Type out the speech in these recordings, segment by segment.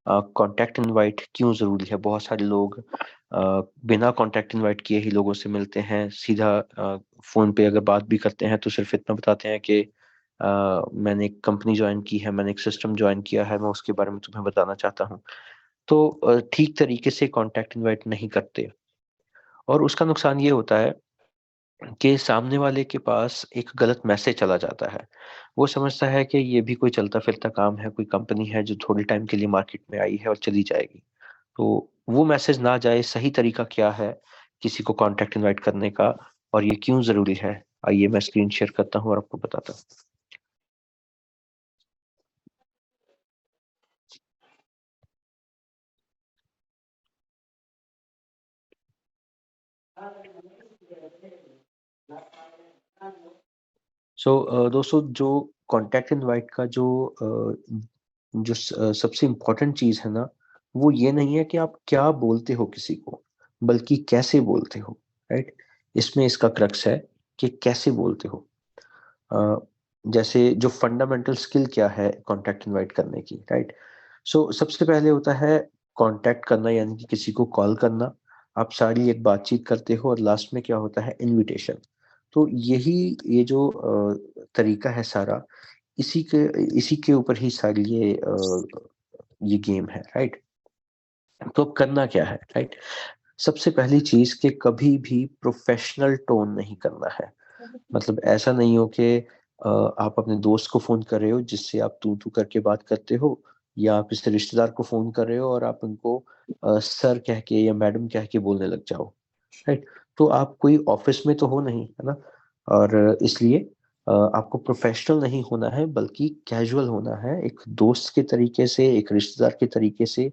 Contact invite क्यों ज़रूरी है? बहुत सारे लोग बिना कॉन्टैक्ट इनवाइट किए ही लोगों से मिलते हैं, सीधा फ़ोन पे अगर बात भी करते हैं तो सिर्फ़ इतना बताते हैं कि मैंने एक कंपनी जॉइन की है, मैंने एक सिस्टम जॉइन किया है, मैं उसके बारे में तुम्हें बताना चाहता हूँ। तो ठीक तरीके से कॉन्टैक्ट इनवाइट नहीं करते और उसका नुकसान ये होता है कि सामने वाले के पास एक गलत मैसेज चला जाता है। वो समझता है कि ये भी कोई चलता-फिरता काम है, कोई कंपनी है जो थोड़े टाइम के लिए मार्केट में आई है और चली जाएगी। तो वो मैसेज ना जाए, सही तरीका क्या है किसी को कॉन्टैक्ट इनवाइट करने का और ये क्यों ज़रूरी है? आइए मैं स्क्रीन शेयर करता हूँ और आपको बताता हूँ। दोस्तों जो कॉन्टैक्ट इनवाइट का सबसे इम्पोर्टेंट चीज़ है ना, वो ये नहीं है कि आप क्या बोलते हो किसी को, बल्कि कैसे बोलते हो, राइट? इसमें इसका क्रक्स है कि कैसे बोलते हो। अ, जैसे जो फंडामेंटल स्किल क्या है कॉन्टैक्ट इनवाइट करने की, राइट? सबसे पहले होता है कॉन्टैक्ट करना यानी कि किसी को कॉल करना। आप सारी एक बातचीत करते हो और लास्ट में क्या होता है इन्विटेशन। तो यही ये जो तरीका है सारा, इसी के इसी के ऊपर ही सारी ये गेम है, राइट? तो अब करना क्या है, राइट? सबसे पहली चीज़ कि कभी भी प्रोफ़ेशनल टोन नहीं करना है। मतलब ऐसा नहीं हो कि आप अपने दोस्त को फ़ोन कर रहे हो जिससे आप तू-तू करके बात करते हो या आप किसी रिश्तेदार को फ़ोन कर रहे हो और आप उनको सर कह के या मैडम कह के बोलने लग जाओ, राइट? तो आप कोई ऑफ़िस में तो हो नहीं, है ना? और इसलिए आपको प्रोफ़ेशनल नहीं होना है बल्कि कैज़ुअल होना है, एक दोस्त के तरीके से, एक रिश्तेदार के तरीके से,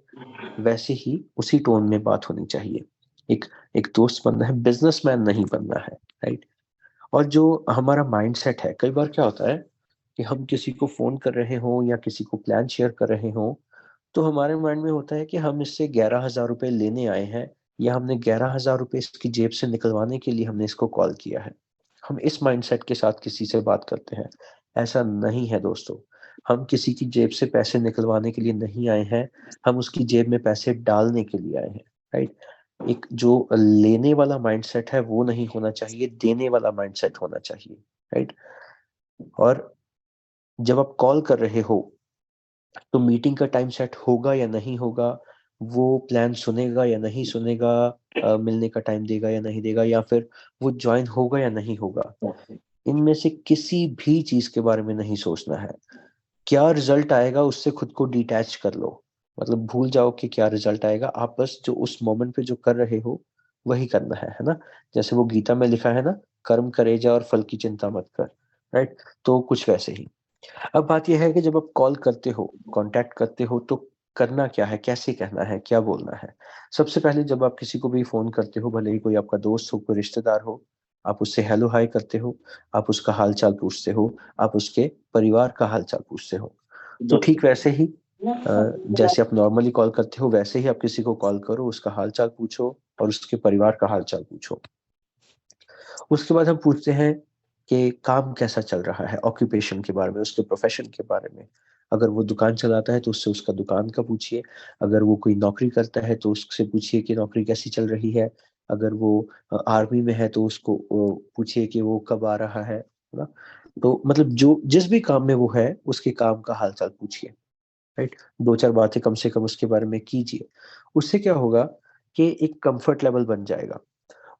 वैसे ही उसी टोन में बात होनी चाहिए। एक एक दोस्त बनना है, बिज़नेसमैन नहीं बनना है, राइट? और जो हमारा माइंडसेट है, कई बार क्या होता है कि हम किसी को फ़ोन कर रहे हों या किसी को प्लान शेयर कर रहे हों, तो हमारे माइंड में होता है कि हम इससे ₹11,000 लेने आए हैं या हमने ₹11,000 इसकी जेब से निकलवाने के लिए हमने इसको कॉल किया है। हम इस माइंडसेट के साथ किसी से बात करते हैं। ऐसा नहीं है दोस्तों। हम किसी की जेब से पैसे निकलवाने के लिए नहीं आए हैं, हम उसकी जेब में पैसे डालने के लिए आए हैं, राइट? एक जो लेने वाला माइंडसेट है वो नहीं होना चाहिए, देने वाला माइंडसेट होना चाहिए, राइट? और जब आप कॉल कर रहे हो, तो मीटिंग का टाइम सेट होगा या नहीं होगा, वो प्लान सुनेगा या नहीं सुनेगा, मिलने का टाइम देगा या नहीं देगा या फिर वो जॉइन होगा या नहीं होगा, इनमें से किसी भी चीज़ के बारे में नहीं सोचना है। क्या रिज़ल्ट आएगा उससे खुद को डिटैच कर लो। मतलब भूल जाओ कि क्या रिज़ल्ट आएगा, आप बस जो उस मोमेंट पे जो कर रहे हो, वही करना है ना? जैसे वो गीता में लिखा है ना, कर्म करे जा और फल की चिंता मत कर, राइट? तो कुछ वैसे ही। अब बात ये है कि जब आप कॉल करते हो, कॉन्टैक्ट करते हो तो करना क्या है, कैसे कहना है, क्या बोलना है? सबसे पहले जब आप किसी को भी फ़ोन करते हो, भले ही कोई आपका दोस्त हो, कोई रिश्तेदार हो, आप उससे हेलो हाय करते हो, आप उसका हाल-चाल पूछते हो, आप उसके परिवार का हाल-चाल पूछते हो। तो ठीक वैसे ही जैसे आप नॉर्मली कॉल करते हो, वैसे ही आप किसी को कॉल करो, उसका हाल-चाल पूछो और उसके परिवार का हाल-चाल पूछो। उसके बाद हम पूछते हैं कि काम कैसा चल रहा है, ऑक्यूपेशन के बारे में, उसके प्रोफ़ेशन के बारे में। अगर वो दुकान चलाता है तो उससे उसका दुकान का पूछिए, अगर वो कोई नौकरी करता है तो उससे पूछिए कि नौकरी कैसी चल रही है, अगर वो आर्मी में है तो उसको पूछिए कि वो कब आ रहा है ना? तो मतलब जो जिस भी काम में वो है, उसके काम का हाल-चाल पूछिए, राइट? 2-4 बातें कम से कम उसके बारे में कीजिए। उससे क्या होगा कि एक कम्फ़र्ट लेवल बन जाएगा।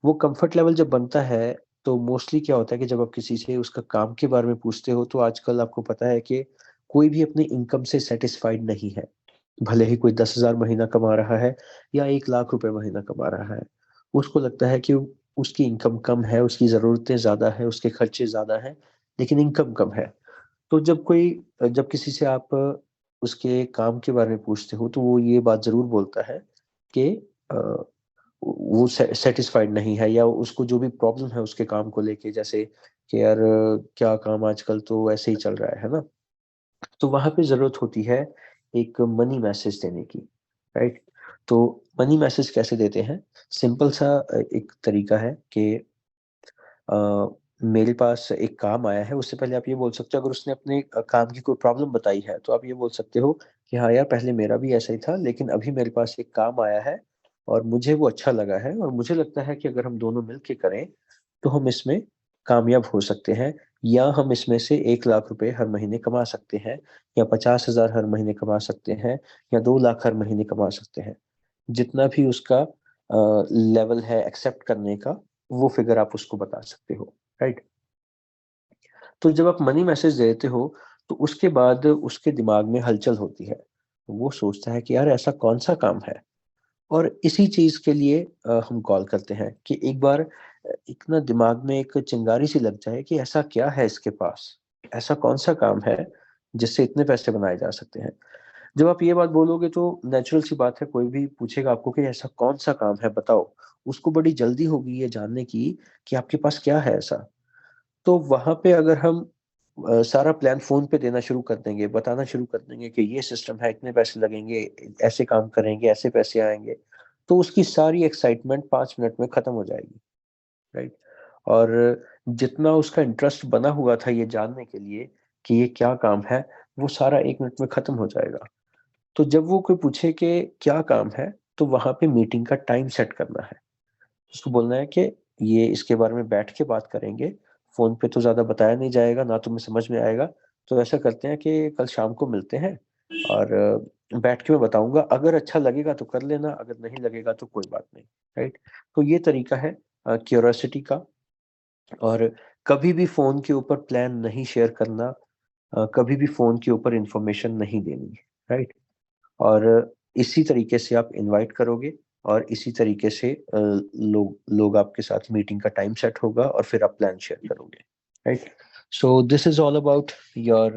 वो कम्फर्ट लेवल जब बनता है, तो मोस्टली क्या होता है कि जब आप किसी से उसका काम के बारे में पूछते हो, तो आजकल आपको पता है कि कोई भी अपनी इनकम से सैटिस्फाइड नहीं है। भले ही कोई 10,000 महीना कमा रहा है या 1 लाख रुपए महीना कमा रहा है। उसको लगता है कि उसकी इनकम कम है, उसकी ज़रूरतें ज़्यादा हैं, उसके खर्चे ज़्यादा हैं, लेकिन इनकम कम है। तो जब किसी से आप उसके काम के बारे में पूछते हो, तो वो ये बात ज़रूर बोलता है कि अ वो सैटिस्फाइड नहीं है या उसको जो भी प्रॉब्लम है उसके काम को लेके जैसे कि यार क्या काम आजकल तो ऐसे ही चल रहा है ना? तो वहाँ पे ज़रूरत होती है एक मनी मैसेज देने की, राइट? तो मनी मैसेज कैसे देते हैं? सिंपल सा एक तरीका है कि अ, मेरे पास एक काम आया है, उससे पहले आप ये बोल सकते हो अगर उसने अपने काम की कोई प्रॉब्लम बताई है, तो आप ये बोल सकते हो कि हाँ यार, पहले मेरा भी ऐसा ही था, लेकिन अभी मेरे पास एक काम आया है और मुझे वो अच्छा लगा है, और मुझे लगता है कि अगर हम दोनों मिलके करें तो हम इसमें कामयाब हो सकते हैं, या हम इसमें से 1 लाख रुपए हर महीने कमा सकते हैं, या 50,000 हर महीने कमा सकते हैं, या 2 लाख हर महीने कमा सकते हैं। जितना भी उसका लेवल है एक्सेप्ट करने का, वो फिगर आप उसको बता सकते हो, राइट? तो जब आप मनी मैसेज देते हो, तो उसके बाद उसके दिमाग में हलचल होती है। वो सोचता है कि यार ऐसा कौन-सा काम है? और इसी चीज़ के लिए हम कॉल करते हैं कि एक बार एक ना दिमाग में एक चिंगारी सी लग जाए कि ऐसा क्या है इसके पास? ऐसा कौन-सा काम है जिससे इतने पैसे बनाए जा सकते हैं? जब आप ये बात बोलोगे तो नेचुरल सी बात है, कोई भी पूछेगा आपको कि ऐसा कौन-सा काम है बताओ? उसको बड़ी जल्दी होगी ये जानने की कि आपके पास क्या है ऐसा? तो वहाँ पे अगर हम सारा प्लान फ़ोन पे देना शुरू कर देंगे, बताना शुरू कर देंगे कि ये सिस्टम है, इतने पैसे लगेंगे, ऐसे काम करेंगे, ऐसे पैसे आएँगे, तो उसकी सारी एक्साइटमेंट 5 मिनट में खत्म हो जाएगी, राइट? और जितना उसका इंटरेस्ट बना हुआ था ये जानने के लिए कि ये क्या काम है, वो सारा 1 मिनट में खत्म हो जाएगा। तो जब वो कोई पूछे कि क्या काम है, तो वहाँ पे मीटिंग का टाइम सेट करना है। उसको बोलना है कि ये इसके बारे में बैठ के बात करेंगे, फ़ोन पे तो ज़्यादा बताया नहीं जाएगा, ना तुम्हें समझ में आएगा, तो ऐसा करते हैं कि कल शाम को मिलते हैं और बैठ के मैं बताऊँगा, अगर अच्छा लगेगा तो कर लेना, अगर नहीं लगेगा तो कोई बात नहीं, राइट? तो ये तरीका है क्यूरियोसिटी का। और कभी भी फ़ोन के ऊपर प्लान नहीं शेयर करना, कभी भी फ़ोन के ऊपर इन्फॉर्मेशन नहीं देनी, राइट? और इसी तरीके से आप इनवाइट करोगे और इसी तरीके से लोग लोग आपके साथ मीटिंग का टाइम सेट होगा और फिर आप प्लान शेयर करोगे, right? So this is all about your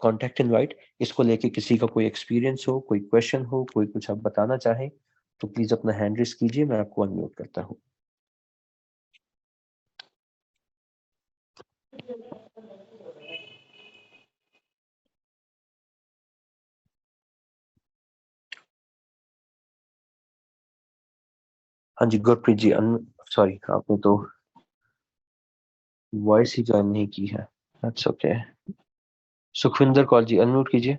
contact invite. इसको लेके किसी का कोई एक्सपीरियंस हो, कोई क्वेश्चन हो, कोई कुछ आप बताना चाहें, तो प्लीज़ अपना हैंड रेज़ कीजिए, मैं आपको अनम्यूट करता हूँ। हाँ जी, गुरप्रीत जी सॉरी, आपने तो वॉइस ही जॉइन नहीं की है। That's okay. Sukhwinder Kaur ji unmute कीजिए।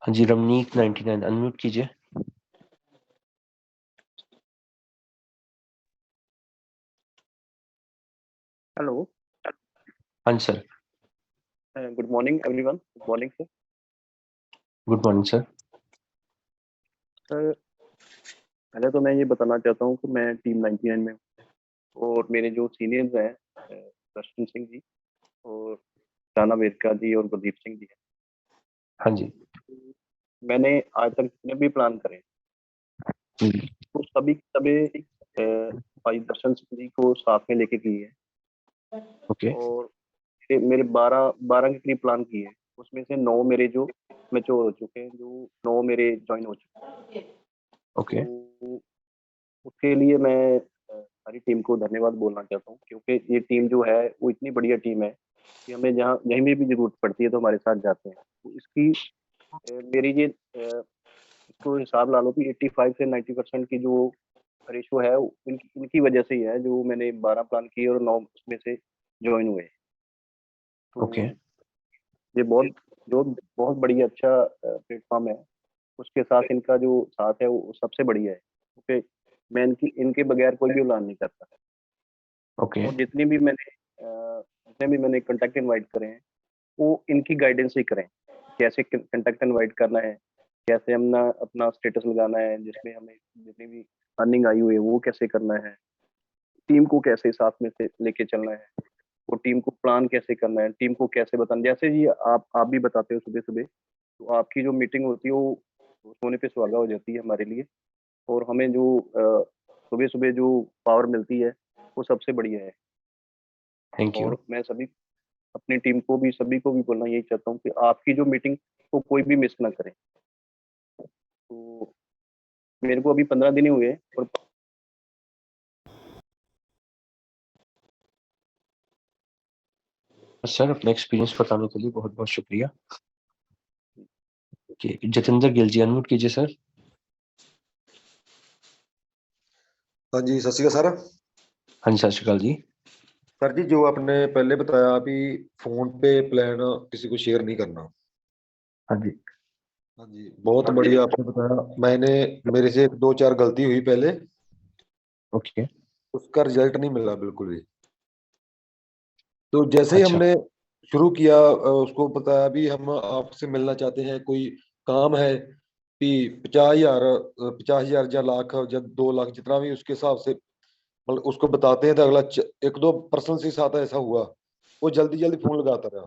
हाँ जी, रमनीक 99 अनम्यूट कीजिए। हेलो। हाँ जी sir. Good morning everyone. Good morning sir. Good morning sir. Sir, पहले तो मैं ये बताना चाहता हूँ कि मैं टीम 99 में हूँ और मेरे जो सीनियर्स हैं दर्शन सिंह जी और राणा वेरका जी और गुरदीप सिंह जी हाँ जी। हैं। मैंने आज तक जितने भी प्लान करे जी, तो सभी सभी भाई दर्शन सिंह जी को साथ में लेके किए हैं ओके, और मेरे 12 के करीब प्लान किए हैं। उसमें से 9 मेरे जो मैच्योर हो चुके हैं, जो 9 मेरे ज्वाइन हो चुके हैं। ओके, तो उसके लिए मैं सारी टीम को धन्यवाद बोलना चाहता हूँ, क्योंकि ये टीम जो है वो इतनी बढ़िया टीम है कि हमें जहाँ कहीं में भी ज़रूरत पड़ती है तो हमारे साथ जाते हैं। तो इसकी मेरी ये इसको हिसाब ला लो कि 85 से 90% की जो रेशियो है वो इनकी इनकी वजह से ही है, जो मैंने 12 प्लान किए और 9 उसमें से जॉइन हुए। ओके, तो ये बहुत बढ़िया अच्छा प्लेटफ़ॉर्म है। उसके साथ इनका जो साथ है वो सबसे बढ़िया है, क्योंकि मैं इनकी इनके बगैर कोई भी प्लान नहीं करता। ओके, और जितने भी मैंने कॉन्टैक्ट इनवाइट करे हैं, वो इनकी गाइडेंस से ही करें। कैसे कॉन्टैक्ट इनवाइट करना है, कैसे हमना अपना स्टेटस लगाना है, जिसमें हमें जितनी भी अर्निंग आई हुई है वो कैसे करना है, टीम को कैसे साथ में से लेके चलना है, वो टीम को प्लान कैसे करना है, टीम को कैसे बताना। जैसे जी आप भी बताते हो सुबह-सुबह, तो आपकी जो मीटिंग होती है वो सोने पे सुहागा हो जाती है हमारे लिए। और हमें जो सुबह-सुबह जो पावर मिलती है, वो सबसे बढ़िया है। Thank you. और मैं अपनी टीम को भी सभी को भी बोलना यही चाहता हूँ कि आपकी जो मीटिंग को कोई भी मिस ना करे। तो मेरे को अभी 15 दिन ही हुए और सर अपना एक्सपीरियंस बताने के लिए बहुत बहुत शुक्रिया। जतिंदर गिल जी अनम्यूट कीजिए सर। हाँ जी, सत श्री अकाल सर। हाँ जी, सत श्री अकाल जी। सर जी, जो आपने पहले बताया अभी, फोन पे प्लान किसी को शेयर नहीं करना। हाँ जी। हाँ जी, बहुत बढ़िया आपने बताया। मैंने, मेरे से एक दो चार गलती हुई पहले, ओके। उसका रिजल्ट नहीं मिला बिल्कुल भी। तो जैसे ही अच्छा। हमने शुरू किया, उसको बताया भी हम आपसे मिलना चाहते हैं, कोई काम है कि 50,000, 50,000 या लाख या 2 लाख, जितना भी उसके हिसाब से, मतलब उसको बताते हैं। तो अगला एक दो पर्सन के साथ ऐसा हुआ, वो जल्दी जल्दी फोन लगाता रहा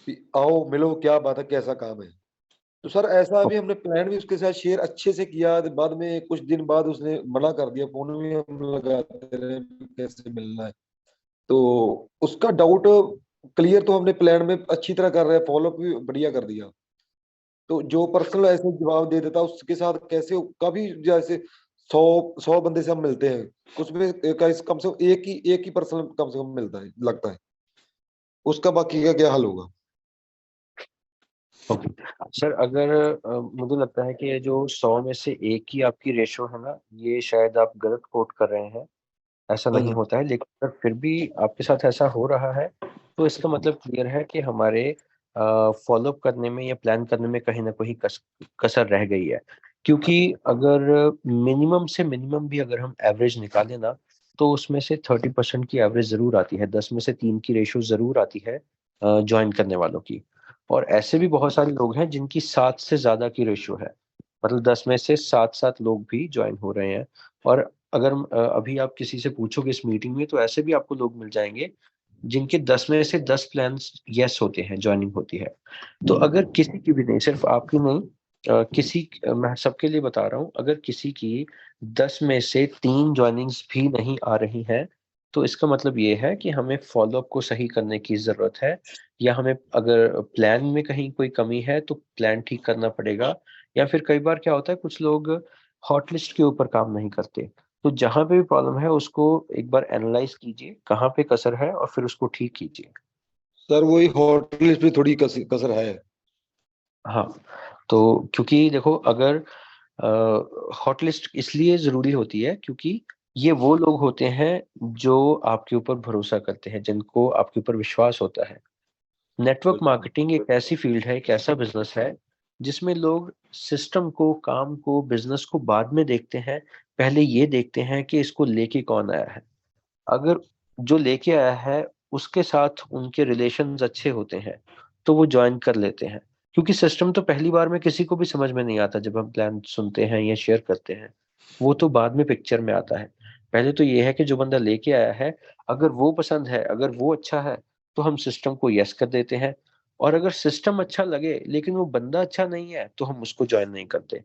कि आओ मिलो, क्या बात है, कैसा काम है। तो सर ऐसा ओ- अभी हमने प्लान भी उसके साथ शेयर अच्छे से किया, तो बाद में कुछ दिन बाद उसने मना कर दिया, फोन भी हम लगाते रहे कैसे मिलना है। तो उसका डाउट क्लियर तो हमने प्लान में अच्छी तरह कर रहे हैं, फॉलोअप भी बढ़िया कर दिया। तो जो पर्सनल ऐसे जवाब दे देता उसके साथ कैसे, कभी जैसे 100 बंदे से हम मिलते हैं, उसमें कम से कम एक ही पर्सन कम से कम मिलता है, लगता है। उसका बाकी का क्या हल होगा? ओके सर, अगर मुझे लगता है कि ये जो 100 में से एक ही आपकी रेशो है ना, ये शायद आप गलत कोट कर रहे हैं। ऐसा हाँ नहीं जी। होता है, लेकिन अगर फिर भी आपके साथ ऐसा हो रहा है तो इसका मतलब क्लियर है कि हमारे फॉलोअप करने में या प्लान करने में कहीं ना कहीं कसर रह गई है। क्योंकि अगर मिनिमम से मिनिमम भी अगर हम एवरेज निकालें ना, तो उसमें से 30% की एवरेज जरूर आती है, 10 में से 3 की रेशो जरूर आती है ज्वाइन करने वालों की। और ऐसे भी बहुत सारे लोग हैं जिनकी 7 से ज्यादा की रेशो है, मतलब 10 में से 7 लोग भी ज्वाइन हो रहे हैं। और अगर अभी आप किसी से पूछोगे इस मीटिंग में, तो ऐसे भी आपको लोग मिल जाएंगे जिनके 10 में से 10 प्लान्स यस होते हैं, ज्वाइनिंग होती है। तो अगर किसी की भी नहीं, सिर्फ आपकी नहीं, मैं सबके लिए बता रहा हूँ, अगर किसी की 10 में से 3 ज्वाइनिंग्स भी नहीं आ रही हैं, तो इसका मतलब ये है कि हमें फॉलोअप को सही करने की जरूरत है, या हमें अगर प्लान में कहीं कोई कमी है तो प्लान ठीक करना पड़ेगा। या फिर कई बार क्या होता है, कुछ लोग हॉट लिस्ट के ऊपर काम नहीं करते। तो जहां पे भी प्रॉब्लम है उसको एक बार एनालाइज कीजिए, कहाँ पे कसर है, और फिर उसको ठीक कीजिए। सर वही हॉट लिस्ट पे थोड़ी कसर है। हाँ, तो क्योंकि देखो, अगर हॉट लिस्ट इसलिए जरूरी होती है क्योंकि ये वो लोग होते हैं जो आपके ऊपर भरोसा करते हैं, जिनको आपके ऊपर विश्वास होता है। नेटवर्क बिल्कुल। मार्केटिंग एक ऐसी फील्ड है, एक ऐसा बिजनेस है जिसमें लोग सिस्टम को, काम को, बिजनेस को बाद में देखते हैं। पहले ये देखते हैं कि इसको लेके कौन आया है। अगर जो लेके आया है उसके साथ उनके रिलेशंस अच्छे होते हैं, तो वो ज्वाइन कर लेते हैं। क्योंकि सिस्टम तो पहली बार में किसी को भी समझ में नहीं आता जब हम प्लान सुनते हैं या शेयर करते हैं, वो तो बाद में पिक्चर में आता है। पहले तो ये है कि जो बंदा लेके आया है, अगर वो पसंद है, अगर वो अच्छा है, तो हम सिस्टम को यस कर देते हैं। और अगर सिस्टम अच्छा लगे लेकिन वो बंदा अच्छा नहीं है, तो हम उसको ज्वाइन नहीं करते।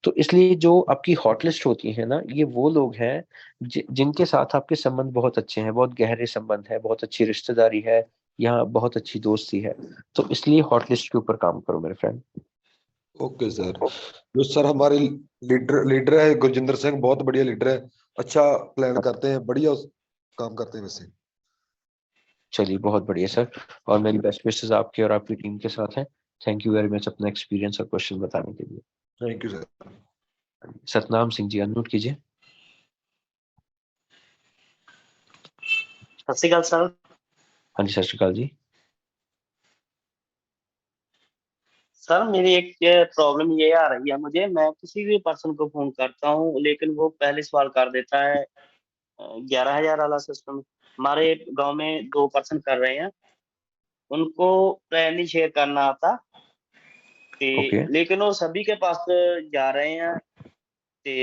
तो इसलिए जो आपकी हॉट लिस्ट होती है ना, ये वो लोग हैं जिनके साथ आपके संबंध बहुत अच्छे हैं, बहुत गहरे संबंध है, बहुत अच्छी रिश्तेदारी है, या बहुत अच्छी दोस्ती है। तो इसलिए हॉट लिस्ट के ऊपर काम करो मेरे फ्रेंड। Okay sir. जो सर हमारे लीडर लीडर है गुरजिंदर सिंह, बहुत बढ़िया लीडर है, अच्छा प्लान करते हैं, बढ़िया काम करते हैं वैसे। चलिए, बहुत बढ़िया सर। और मेरी बेस्ट विशेस आपके और आपकी टीम के साथ हैं। थैंक यू वेरी मच अपना एक्सपीरियंस और क्वेश्चन बताने के लिए। Thank you sir. Satnam Singh ji unmute कीजिए। सत श्री अकाल सर। हाँ जी, सत श्री अकाल जी। सर मेरी एक प्रॉब्लम ये आ रही है मुझे, मैं किसी भी पर्सन को फोन करता हूँ लेकिन वो पहले सवाल कर देता है 11,000 वाला सिस्टम। हमारे गांव में 2 पर्सन कर रहे हैं, उनको प्लान नहीं शेयर करना आता ओके। लेकिन वो सभी के पास जा रहे हैं। ते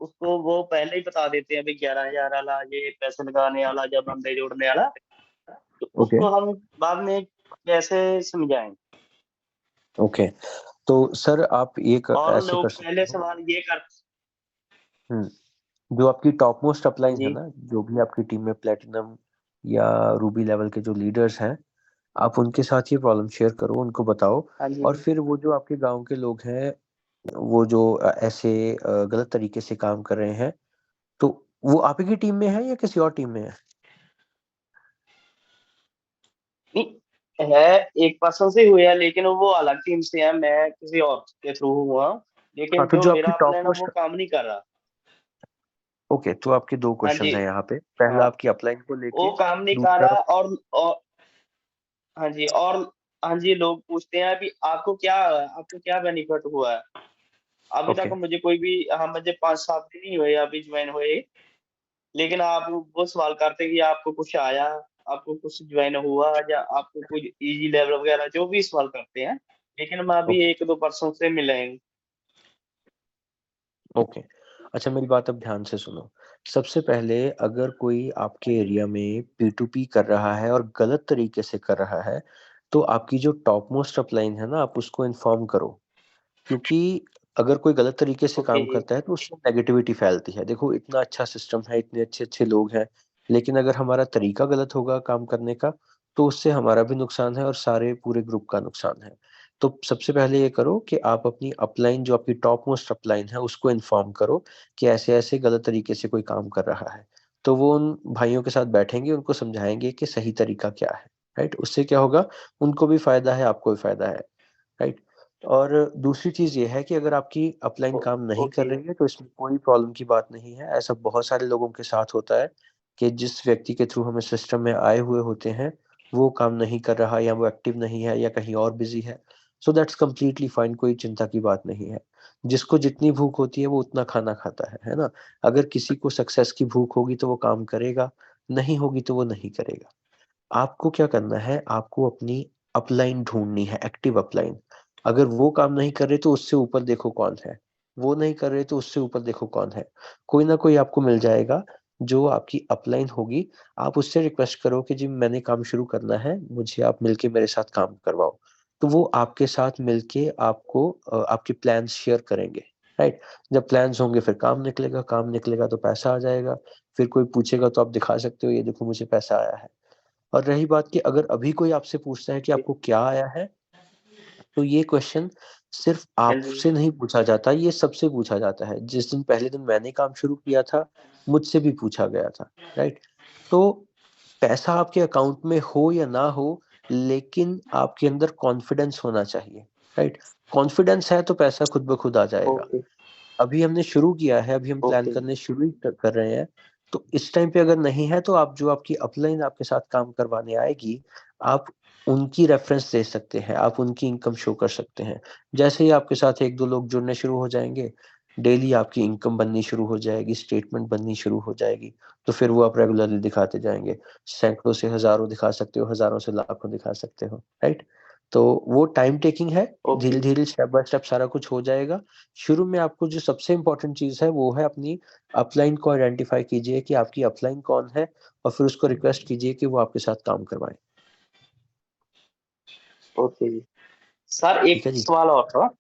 उसको वो पहले ही बता देते हैं भाई 11,000 वाला ये पैसे लगाने वाला, जब बंदे जोड़ने वाला, तो ओके। उसको हम बाद में कैसे समझाएं? ओके, तो सर आप एक और ऐसे कर लोग सकते पहले हो। सवाल ये कर। जो आपकी टॉप मोस्ट हाँ अपलाइन है जी। ना, जो भी आपकी टीम में प्लेटिनम या रूबी लेवल के जो लीडर्स हैं, आप उनके साथ ये प्रॉब्लम शेयर करो, उनको बताओ। हाँ जी। और फिर वो जो आपके गांव के लोग हैं, वो जो ऐसे गलत तरीके से काम कर रहे हैं, तो वो आप ही की टीम में है या किसी और टीम में है? नहीं है, एक पर्सन से हुआ है, लेकिन वो अलग टीम से है, मैं किसी और के थ्रू हुआ हूँ, हाँ, लेकिन तो जो जो आपकी मेरा टॉप प्लान है वो मोस्ट, काम नहीं कर रहा। ओके, तो आपके दो हाँ क्वेश्चंस जी। हैं यहाँ पे, पहला हाँ, आपकी अपलाइन को वो लेके, काम नहीं कर दूसरा, रहा। और हाँ जी, और हाँ जी, लोग पूछते हैं अभी आपको क्या बेनिफिट हुआ है? अभी तक ओके, मुझे कोई भी, हाँ, मुझे 5-7 दिन ही हुए अभी ज्वाइन हुए, लेकिन आप वो सवाल करते हैं कि आपको कुछ आया, आपको कुछ ज्वाइन हुआ, या आपको कुछ इजी लेवल वगैरह जो भी सवाल करते हैं, लेकिन मैं अभी ओके, 1-2 पर्सन से मिले हूँ। ओके। अच्छा, मेरी बात अब ध्यान से सुनो। सबसे पहले, अगर कोई आपके एरिया में P2P कर रहा है और गलत तरीके से कर रहा है, तो आपकी जो टॉप मोस्ट अपलाइन है ना, आप उसको इन्फॉर्म करो। क्योंकि अगर कोई गलत तरीके से ओके काम जी। करता है तो उससे नेगेटिविटी फैलती है। देखो, इतना अच्छा सिस्टम है, इतने अच्छे-अच्छे लोग हैं, लेकिन अगर हमारा तरीका गलत होगा काम करने का, तो उससे हमारा भी नुकसान है और सारे पूरे ग्रुप का नुकसान है। तो सबसे पहले ये करो कि आप अपनी अपलाइन, जो आपकी टॉप मोस्ट अपलाइन है, उसको इन्फॉर्म करो कि ऐसे-ऐसे गलत तरीके से कोई काम कर रहा है। तो वो उन भाइयों के साथ बैठेंगे, उनको समझाएँगे कि सही तरीका क्या है, राइट? उससे क्या होगा, उनको भी फ़ायदा है, आपको भी फ़ायदा है, राइट? और दूसरी चीज़ ये है कि अगर आपकी अपलाइन ओ- काम नहीं कर ओके। रही है, तो इसमें कोई प्रॉब्लम की बात नहीं है। ऐसा बहुत सारे लोगों के साथ होता है कि जिस व्यक्ति के थ्रू हमें सिस्टम में आए हुए होते हैं, वो काम नहीं कर रहा, या वो एक्टिव नहीं है, या कहीं और बिज़ी है। सो दैट्स कंप्लीटली फाइन, कोई चिंता की बात नहीं है। जिसको जितनी भूख होती है, वो उतना खाना खाता है ना? अगर किसी को सक्सेस की भूख होगी, तो वो काम करेगा, नहीं होगी तो वो नहीं करेगा। आपको क्या करना है, आपको अपनी अपलाइन ढूँढनी है, एक्टिव अपलाइन। अगर वो काम नहीं कर रहे, तो उससे ऊपर देखो कौन है। वो नहीं कर रहे, तो उससे ऊपर देखो कौन है। कोई ना कोई आपको मिल जाएगा, जो आपकी अपलाइन होगी। आप उससे रिक्वेस्ट करो कि जी, मैंने काम शुरू करना है, मुझे आप मिलके मेरे साथ काम करवाओ। तो वो आपके साथ मिलके आपको आपके प्लान्स शेयर करेंगे, राइट? जब प्लान्स होंगे, फिर काम निकलेगा तो पैसा आ जाएगा। फिर कोई पूछेगा तो आप दिखा सकते हो, ये देखो मुझे पैसा आया है। और रही बात कि अगर अभी कोई आपसे पूछता है कि आपको क्या आया है, तो ये क्वेश्चन सिर्फ हाँ जी। आपसे नहीं पूछा जाता, ये सबसे पूछा जाता है। जिस दिन पहले दिन मैंने काम शुरू किया था, मुझसे भी पूछा गया था, राइट? तो पैसा आपके अकाउंट में हो या ना हो, लेकिन आपके अंदर कॉन्फिडेंस होना चाहिए, राइट? कॉन्फिडेंस है तो पैसा खुद ब खुद आ जाएगा। ओके। अभी हमने शुरू किया है, अभी हम प्लान ओके। करने शुरू ही कर रहे हैं, तो इस टाइम पे अगर नहीं है, तो आप, जो आपकी अपलाइन आपके साथ काम करवाने आएगी, आप उनकी रेफ़रेंस दे सकते हैं, आप उनकी इनकम शो कर सकते हैं। जैसे ही आपके साथ 1-2 लोग जुड़ने शुरू हो जाएँगे, डेली आपकी इनकम बननी शुरू हो जाएगी, स्टेटमेंट बननी शुरू हो जाएगी, तो फिर वो आप रेगुलरली दिखाते जाएँगे। सैकड़ों से हज़ारों दिखा सकते हो, हज़ारों से लाखों दिखा सकते हो, राइट? तो वो टाइम टेकिंग है, ओके। धीरे-धीरे, स्टेप बाय स्टेप सारा कुछ हो जाएगा। शुरू में आपको जो सबसे इम्पोर्टेंट चीज़ है, वो है अपनी अपलाइन को आइडेंटिफ़ाई कीजिए कि आपकी अपलाइन कौन है, और फिर उसको रिक्वेस्ट कीजिए कि वो आपके साथ काम करवाएँ। ओके जी। सर ठीक एक है जी? सवाल और था।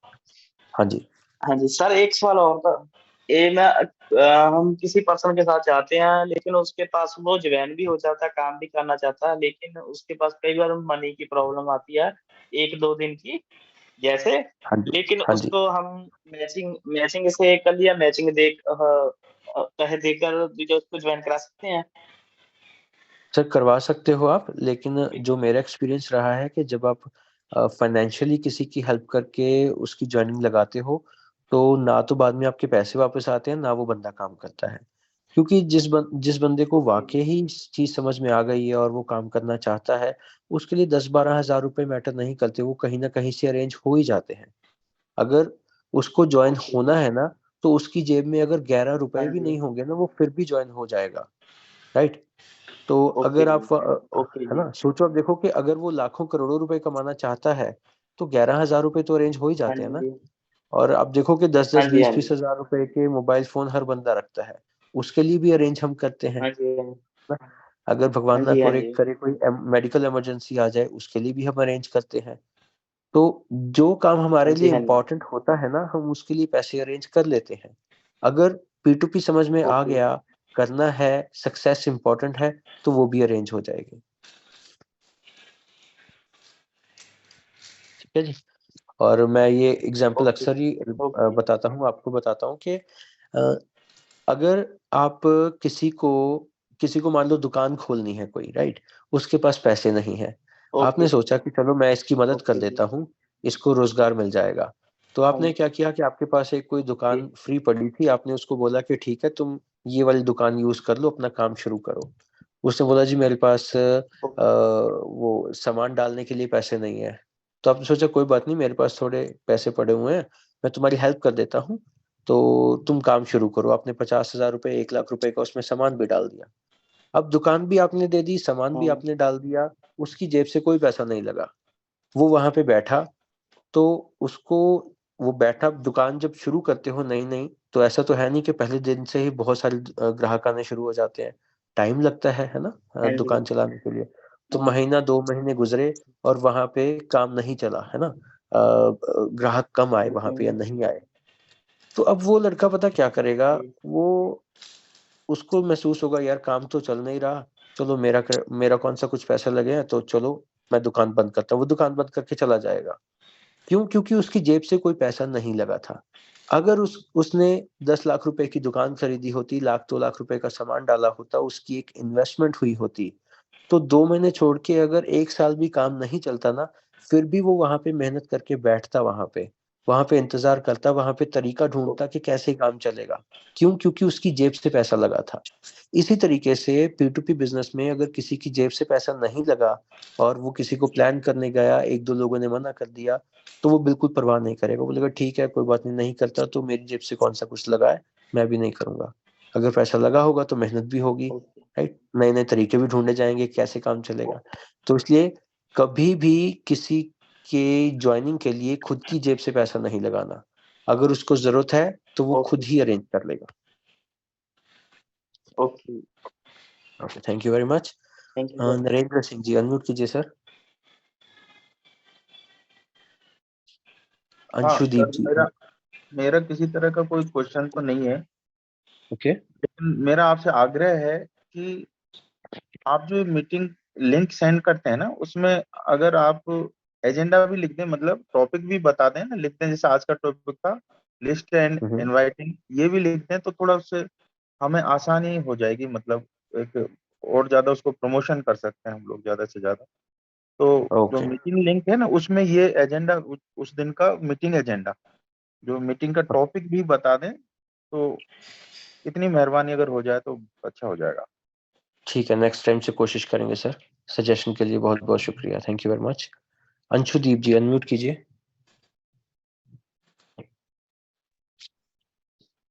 हाँ जी। हाँ जी, सर एक सवाल और था। हम किसी पर्सन के साथ जाते हैं, लेकिन उसके पास वो जॉइन भी हो जाता है, काम भी करना चाहता है, लेकिन उसके पास कई बार मनी की प्रॉब्लम आती है, 1-2 दिन की जैसे, हाँ जी। लेकिन हाँ जी। उसको हम मैचिंग मैचिंग से कर लिया, मैचिंग कह देकर जो उसको जॉइन करा सकते हैं। सर, करवा सकते हो आप, लेकिन जो मेरा एक्सपीरियंस रहा है कि जब आप फाइनेंशियली किसी की हेल्प करके उसकी जॉइनिंग लगाते हो, तो ना तो बाद में आपके पैसे वापस आते हैं, ना वो बंदा काम करता है। क्योंकि जिस बंदे को ओके जी। वाक़ई ही इस चीज़ समझ में आ गई है और वो काम करना चाहता है, उसके लिए 10-12 हज़ार रुपए मैटर नहीं करते, वो कहीं न कहीं से अरेंज हो ही जाते हैं। अगर उसको जॉइन ओके होना जी। है ना, तो उसकी जेब में अगर 11 हाँ रुपए भी जी। नहीं होंगे ना, वो फिर भी जॉइन हो जाएगा, राइट? तो ओके अगर जी। आप ओके है जी। ना? सोचो, आप देखो कि अगर वो लाखों करोड़ों रुपए कमाना चाहता है, तो 11,000 रुपए तो अरेंज हो ही हाँ जाते हैं ना? जी। और आप देखो कि हाँ 10-10, जी, हाँ 20-20 जी। हज़ार रुपए के मोबाइल फ़ोन हर बंदा रखता है। उसके लिए भी अरेंज हम करते हैं, हाँ जी, हाँ जी। ना? अगर हाँ भगवान ना जी, हाँ करे जी। करे कोई मेडिकल इमरजेंसी आ जाए, उसके लिए भी हम अरेंज करते हैं। तो जो काम हाँ हमारे जी, लिए हाँ जी। इम्पोर्टेंट होता है ना, हम उसके लिए पैसे अरेंज कर लेते हैं। अगर P2P समझ में आ ओके। गया, करना है, सक्सेस इम्पोर्टेंट है, तो वो भी अरेंज हो जाएगी। ठीक है जी? और मैं ये एग्ज़ाम्पल ओके। अक्सर ही ओके। बताता हूँ, आपको बताता हूँ कि अगर आप किसी को किसी को मान लो दुकान खोलनी है कोई, राइट? उसके पास पैसे नहीं हैं। आपने सोचा कि चलो मैं इसकी मदद कर ओके। देता हूँ, इसको रोजगार मिल जाएगा। तो आपने क्या किया कि आपके पास एक कोई दुकान फ्री पड़ी थी, आपने उसको बोला कि ठीक है तुम ये वाली दुकान यूज कर लो, अपना काम शुरू करो। उसने बोला जी मेरे पास वो सामान डालने के लिए पैसे नहीं है। तो आपने सोचा कोई बात नहीं, मेरे पास थोड़े पैसे पड़े हुए हैं, मैं तुम्हारी हेल्प कर देता हूँ, तो तुम काम शुरू करो। आपने 50,000 रुपए, 1 लाख रुपए का उसमें सामान भी डाल दिया। अब दुकान भी आपने दे दी, सामान भी आपने डाल दिया, उसकी जेब से कोई पैसा नहीं लगा। वो वहां पे बैठा, तो उसको वो बैठा, दुकान जब शुरू करते हो नई नई, तो ऐसा तो है नहीं कि पहले दिन से ही बहुत सारे ग्राहक आने शुरू हो जाते हैं। टाइम लगता है ना, हाँ जी। दुकान चलाने के लिए। तो हाँ। महीना 2 महीने गुजरे और वहां पे काम नहीं चला, है ना, ग्राहक कम आए वहां पे या नहीं आए। तो अब वो लड़का पता क्या करेगा, वो उसको महसूस होगा यार काम तो चल नहीं रहा, चलो मेरा कौन सा कुछ पैसे लगे हैं, तो चलो मैं दुकान बंद करता हूँ। वो दुकान बंद करके चला जाएगा। क्यों? क्योंकि उसकी जेब से कोई पैसा नहीं लगा था। अगर उसने 10 लाख रुपए की दुकान खरीदी होती, 1 लाख 2 लाख रुपए का सामान डाला होता, उसकी एक इन्वेस्टमेंट हुई होती, तो 2 महीने छोड़ के अगर 1 साल भी काम नहीं चलता ना, फिर भी वो वहां पे मेहनत करके बैठता, वहां पे इंतजार करता, वहां पे तरीका ढूंढता कि कैसे काम चलेगा। क्यों? क्योंकि उसकी जेब से पैसा लगा था। इसी तरीके से P2P बिजनेस में अगर किसी की जेब से पैसा नहीं लगा और वो किसी को प्लान करने गया, एक दो लोगों ने मना कर दिया, तो वो बिल्कुल परवाह नहीं करेगा। बोलेगा ठीक है कोई बात नहीं, नहीं करता तो मेरी जेब से कौन सा कुछ लगा है, मैं भी नहीं करूंगा। अगर पैसा लगा होगा तो मेहनत भी होगी, राइट, नए नए तरीके भी ढूंढे जाएंगे कैसे काम चलेगा। तो इसलिए कभी भी किसी के ज्वाइनिंग के लिए खुद की जेब से पैसा नहीं लगाना। अगर उसको जरूरत है तो वो खुद ही अरेंज कर लेगा। Okay. Okay, thank you very much. Thank you. Narendra Singh ji unmute कीजिए सर। हाँ अंशुदीप सर, जी। मेरा मेरा किसी तरह का कोई क्वेश्चन तो नहीं है, ओके। लेकिन मेरा आपसे आग्रह है कि आप जो मीटिंग लिंक सेंड करते हैं ना, उसमें अगर आप एजेंडा भी लिख दें, मतलब टॉपिक भी बता दें ना, लिख दें, जैसे आज का टॉपिक था लिस्ट एंड इनवाइटिंग, ये भी लिख दें तो थोड़ा उससे हमें आसानी हो जाएगी, मतलब एक और ज्यादा उसको प्रमोशन कर सकते हैं हम लोग ज्यादा से ज्यादा। तो जो ओके। मीटिंग लिंक है ना, उसमें ये एजेंडा, उस दिन का मीटिंग एजेंडा, जो मीटिंग का टॉपिक भी बता दें, तो इतनी मेहरबानी अगर हो जाए तो अच्छा हो जाएगा। ठीक है, नेक्स्ट टाइम से कोशिश करेंगे सर। सजेशन के लिए बहुत बहुत शुक्रिया, thank you very much. Anshudeep ji unmute कीजिए।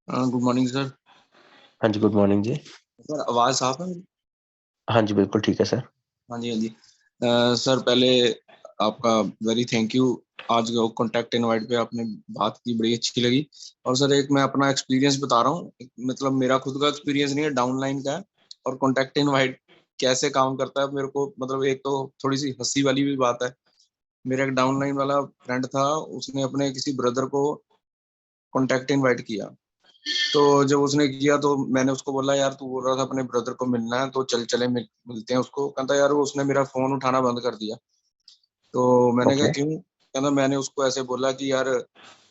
Good morning sir. हाँ जी, गुड मॉर्निंग जी। सर आवाज साफ है? हाँ जी बिल्कुल ठीक है सर। हाँ जी, हाँ जी। सर पहले आपका वेरी थैंक यू, आज कॉन्टैक्ट इनवाइट पे आपने बात की, बड़ी अच्छी लगी। और सर एक मैं अपना एक्सपीरियंस बता रहा हूँ, मतलब मेरा खुद का एक्सपीरियंस नहीं है, डाउनलाइन का है। और कॉन्टैक्ट इनवाइट कैसे काम करता है मेरे को, मतलब एक तो थोड़ी सी हंसी वाली भी बात है। मेरा एक डाउनलाइन वाला फ्रेंड था, उसने अपने किसी ब्रदर को कॉन्टैक्ट इनवाइट किया। तो जब उसने किया तो मैंने उसको बोला यार तू बोल रहा था अपने ब्रदर को मिलना है, तो चल चले मिलते हैं उसको। कहता यार वो उसने मेरा फोन उठाना बंद कर दिया। तो मैंने कहा ओके। क्यों? कहता मैंने उसको ऐसे बोला कि यार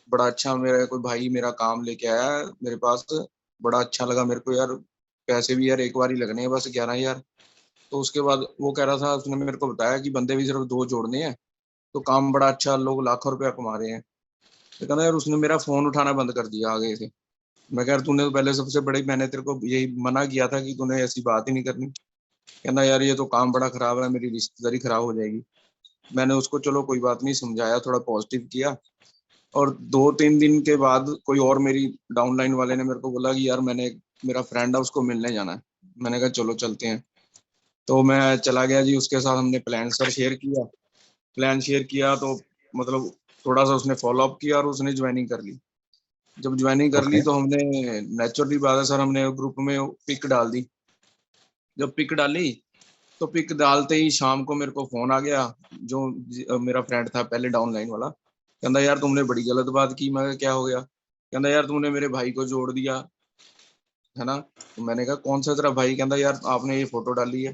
बड़ा अच्छा, मेरा कोई भाई मेरा काम लेके आया है मेरे पास, बड़ा अच्छा लगा मेरे को यार, पैसे भी यार एक बार ही लगने हैं बस 11,000। तो उसके बाद वो कह रहा था, उसने मेरे को बताया कि बंदे भी सिर्फ 2 जोड़ने हैं, तो काम बड़ा अच्छा, लोग लाखों रुपया कमा रहे हैं। तो कहता यार उसने मेरा फोन उठाना बंद कर दिया आगे से। मैं कह रहा तूने तो पहले सबसे बड़ी, मैंने तेरे को यही मना किया था कि तूने ऐसी बात ही नहीं करनी। कहना यार ये तो काम बड़ा खराब है, मेरी रिश्तेदारी खराब हो जाएगी। मैंने उसको चलो कोई बात नहीं समझाया, थोड़ा पॉजिटिव किया। और 2-3 दिन के बाद कोई और मेरी डाउनलाइन वाले ने मेरे को बोला कि यार मैंने, मेरा फ्रेंड है उसको मिलने जाना है। मैंने कहा चलो चलते हैं। तो मैं चला गया जी, उसके साथ हमने प्लान सर शेयर किया। प्लान शेयर किया तो मतलब थोड़ा सा उसने फॉलो अप किया और उसने ज्वाइनिंग कर ली। जब ज्वाइनिंग कर ली ओके। तो हमने, नेचुरली बात है सर, हमने ग्रुप में पिक डाल दी। जब पिक डाली तो पिक डालते ही शाम को मेरे को फोन आ गया, जो मेरा फ्रेंड था पहले डाउनलाइन वाला, कहता यार तुमने बड़ी गलत बात की। मैं कहा, क्या हो गया? कहता यार तुमने मेरे भाई को जोड़ दिया है ना। तो मैंने कहा कौन सा तेरा भाई? कहता यार आपने ये फोटो डाली है।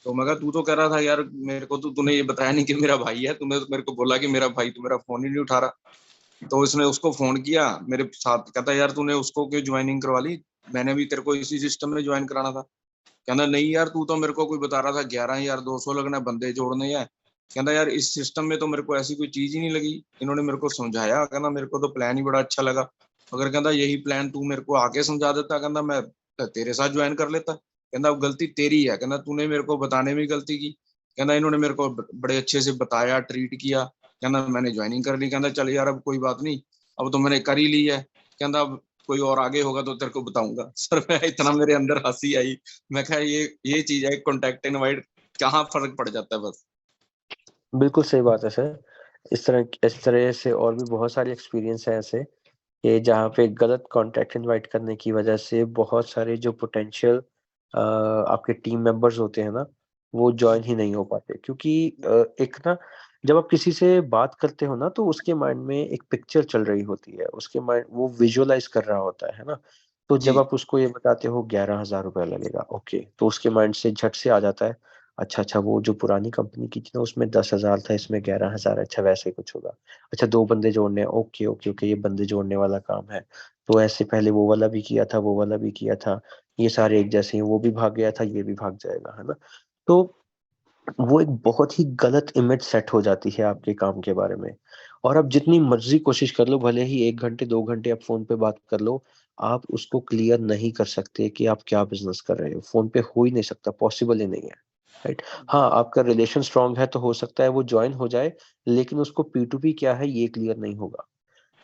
तो मैं कहा तू तो कह रहा था यार मेरे को, तो तूने ये बताया नहीं कि मेरा भाई है, तूने तो मेरे को बोला कि मेरा भाई, तू मेरा फोन ही नहीं उठा रहा। तो उसने उसको फोन किया मेरे साथ, कहता यार तूने उसको क्यों ज्वाइनिंग करवा ली, मैंने भी तेरे को इसी सिस्टम में ज्वाइन कराना था। कहना नहीं यार तू तो मेरे को कोई बता रहा था 11,200 लगना, बंदे जोड़ने हैं, कहता यार इस सिस्टम में तो मेरे को ऐसी कोई चीज ही नहीं लगी, इन्होंने मेरे को समझाया, कहना मेरे को तो प्लान ही बड़ा अच्छा लगा, अगर कहता यही प्लान तू मेरे को आके समझा देता, कहता मैं तेरे साथ ज्वाइन कर लेता। कहता गलती तेरी है, कहता तूने मेरे को बताने में गलती की, कहता इन्होंने मेरे को बड़े अच्छे से बताया, ट्रीट किया, कहता मैंने ज्वाइनिंग कर ली, कहता चल यार अब कोई बात नहीं, अब तो मैंने कर ही ली है, कहता अब कोई और आगे होगा तो तेरे को बताऊंगा। सर मैं इतना मेरे अंदर हंसी आई, मैं कहा ये चीज है कॉन्टैक्ट इनवाइट, कहाँ फर्क पड़ जाता है बस। बिल्कुल सही बात है सर। इस तरह से और भी बहुत सारे एक्सपीरियंस है ऐसे कि जहाँ पे गलत कॉन्टैक्ट इनवाइट करने की वजह से बहुत सारे जो पोटेंशियल आपके टीम मेंबर्स होते हैं ना, वो ज्वाइन ही नहीं हो पाते, क्योंकि एक ना जब आप किसी से बात करते हो ना तो उसके माइंड में एक पिक्चर चल रही होती है, उसके माइंड वो विजुअलाइज कर रहा होता है ना। तो जब जी आप उसको ये बताते हो 11,000 रुपया लगेगा, ओके, तो उसके माइंड से झट से आ जाता है, अच्छा वो जो पुरानी कंपनी की थी ना उसमें 10,000 था, इसमें 11,000, अच्छा वैसे कुछ होगा, अच्छा 2 बंदे जोड़ने हैं, ओके ओके ओके, ये बंदे जोड़ने वाला काम है, तो ऐसे पहले वो वाला भी किया था, वो वाला भी किया था, ये सारे एक जैसे हैं, वो भी भाग गया था, ये भी भाग जाएगा, है ना। तो वो एक बहुत ही गलत इमेज सेट हो जाती है आपके काम के बारे में। और आप जितनी मर्जी कोशिश कर लो, भले ही 1 घंटे 2 घंटे आप फोन पे बात कर लो, आप उसको क्लियर नहीं कर सकते कि आप क्या बिजनेस कर रहे हो, फोन पे हो ही नहीं सकता, पॉसिबल ही नहीं है, राइट। हाँ, आपका रिलेशन स्ट्रांग है तो हो सकता है वो ज्वाइन हो जाए, लेकिन उसको P2P क्या है ये क्लियर नहीं होगा।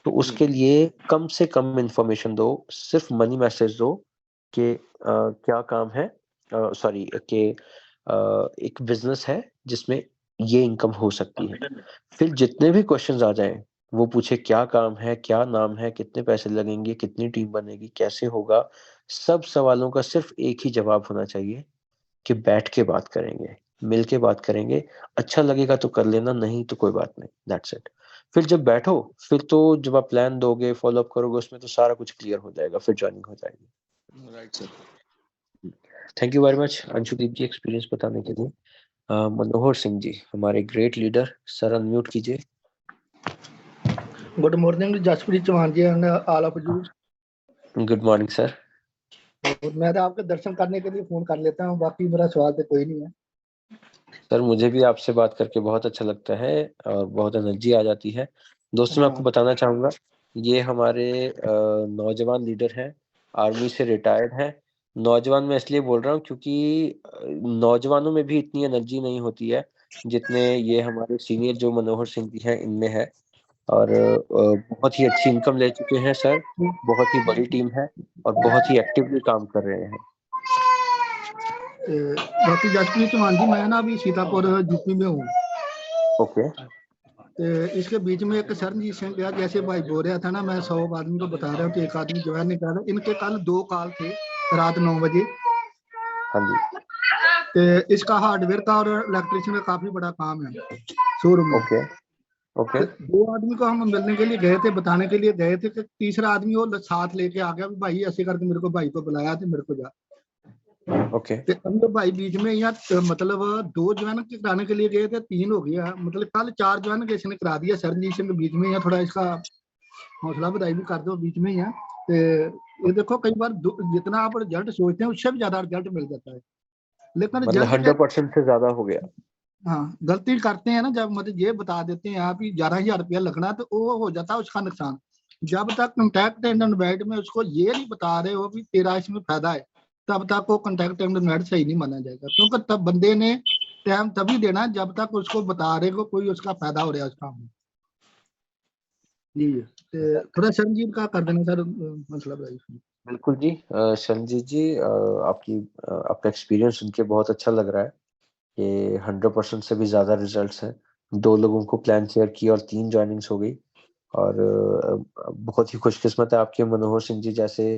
तो जी उसके लिए कम से कम इंफॉर्मेशन दो, सिर्फ मनी मैसेज दो कि क्या काम है, सॉरी कि एक बिजनेस है जिसमें ये इनकम हो सकती है। फिर जितने भी क्वेश्चंस आ जाएं, वो पूछे क्या काम है, क्या नाम है, कितने पैसे लगेंगे, कितनी टीम बनेगी, कैसे होगा, सब सवालों का सिर्फ एक ही जवाब होना चाहिए कि बैठ के बात करेंगे, मिल के बात करेंगे, अच्छा लगेगा तो कर लेना, नहीं तो कोई बात नहीं, दैट्स इट। फिर जब बैठो, फिर तो जब आप प्लान दोगे, फॉलो अप करोगे, उसमें तो सारा कुछ क्लियर हो जाएगा, फिर ज्वाइनिंग हो जाएगी। Right sir. Thank you very much Anshudeep ji experience बताने के लिए। मनोहर सिंह जी हमारे ग्रेट लीडर, सर अनम्यूट कीजिए। Good morning Jaspreet Chauhan ji and all of you. Good morning sir. मैं तो आपके दर्शन करने के लिए फोन कर लेता हूँ, बाकी मेरा सवाल तो कोई नहीं है। सर मुझे भी आपसे बात करके बहुत अच्छा लगता है और बहुत एनर्जी आ जाती है। दोस्तों मैं आपको बताना चाहूंगा, ये हमारे नौजवान लीडर हैं, आर्मी से रिटायर्ड हैं। नौजवान मैं इसलिए बोल रहा हूँ क्योंकि नौजवानों में भी इतनी एनर्जी नहीं होती है जितने ये हमारे सीनियर जो मनोहर सिंह जी हैं इनमें है। और बहुत ही अच्छी इनकम ले चुके हैं सर, बहुत ही बड़ी टीम है और बहुत ही एक्टिवली काम कर रहे हैं। बाकी जसप्रीत चौहान जी मैं ना अभी सीतापुर यूपी में हूँ। ओके। इसके बीच में एक शरणजीत सिंह गया, जैसे भाई बोल रहा था ना, मैं 100 आदमी को बता रहा हूँ तो एक आदमी ज्वाइन नहीं कर रहा। इनके कल 2 कॉल थे रात 9 बजे। हाँ जी। तो इसका हार्डवेयर का और इलेक्ट्रिशियन का काफी बड़ा काम है शोरूम में। ओके ओके 2 आदमी को हम मिलने के लिए गए थे, बताने के लिए गए थे कि तीसरा आदमी वो साथ लेके आ गया, भाई ऐसे करके मेरे को भाई को बुलाया तो मेरे को जा। ओके हम तो भाई बीच में यहाँ मतलब 2 ज्वाइन कराने के लिए गए थे, 3 हो गया, मतलब कल 4 ज्वाइन के इसने करा दिया। शरणजीत सिंह बीच में यहाँ थोड़ा इसका हौसला बधाई भी कर दो बीच में ही है। ये देखो कई बार जितना आप रिजल्ट सोचते हैं उससे भी ज्यादा रिजल्ट मिल जाता है, लेकिन मतलब रिजल्ट 100% से ज्यादा हो गया। हाँ गलती करते हैं ना, जब मतलब ये बता देते हैं आप 11,000 रुपया लगना, तो वो हो जाता है उसका नुकसान। जब तक कॉन्टैक्ट एंड इनवाइट में उसको ये नहीं बता रहे हो कि तेरा इसमें फायदा है, तब तक वो कॉन्टैक्ट एंड इनवाइट सही नहीं माना जाएगा, क्योंकि तब बंदे ने टाइम तभी देना जब तक उसको बता रहे हो कोई उसका फायदा हो रहा है उस काम में। जी थोड़ा संजीव का कर देना सर मतलब। बिल्कुल जी। संजीत जी आपका एक्सपीरियंस सुन के बहुत अच्छा लग रहा है कि 100% से भी ज्यादा रिजल्ट्स हैं। 2 लोगों को प्लान शेयर किया और 3 ज्वाइनिंग्स हो गई। और बहुत ही खुशकिस्मत है आपके मनोहर सिंह जी जैसे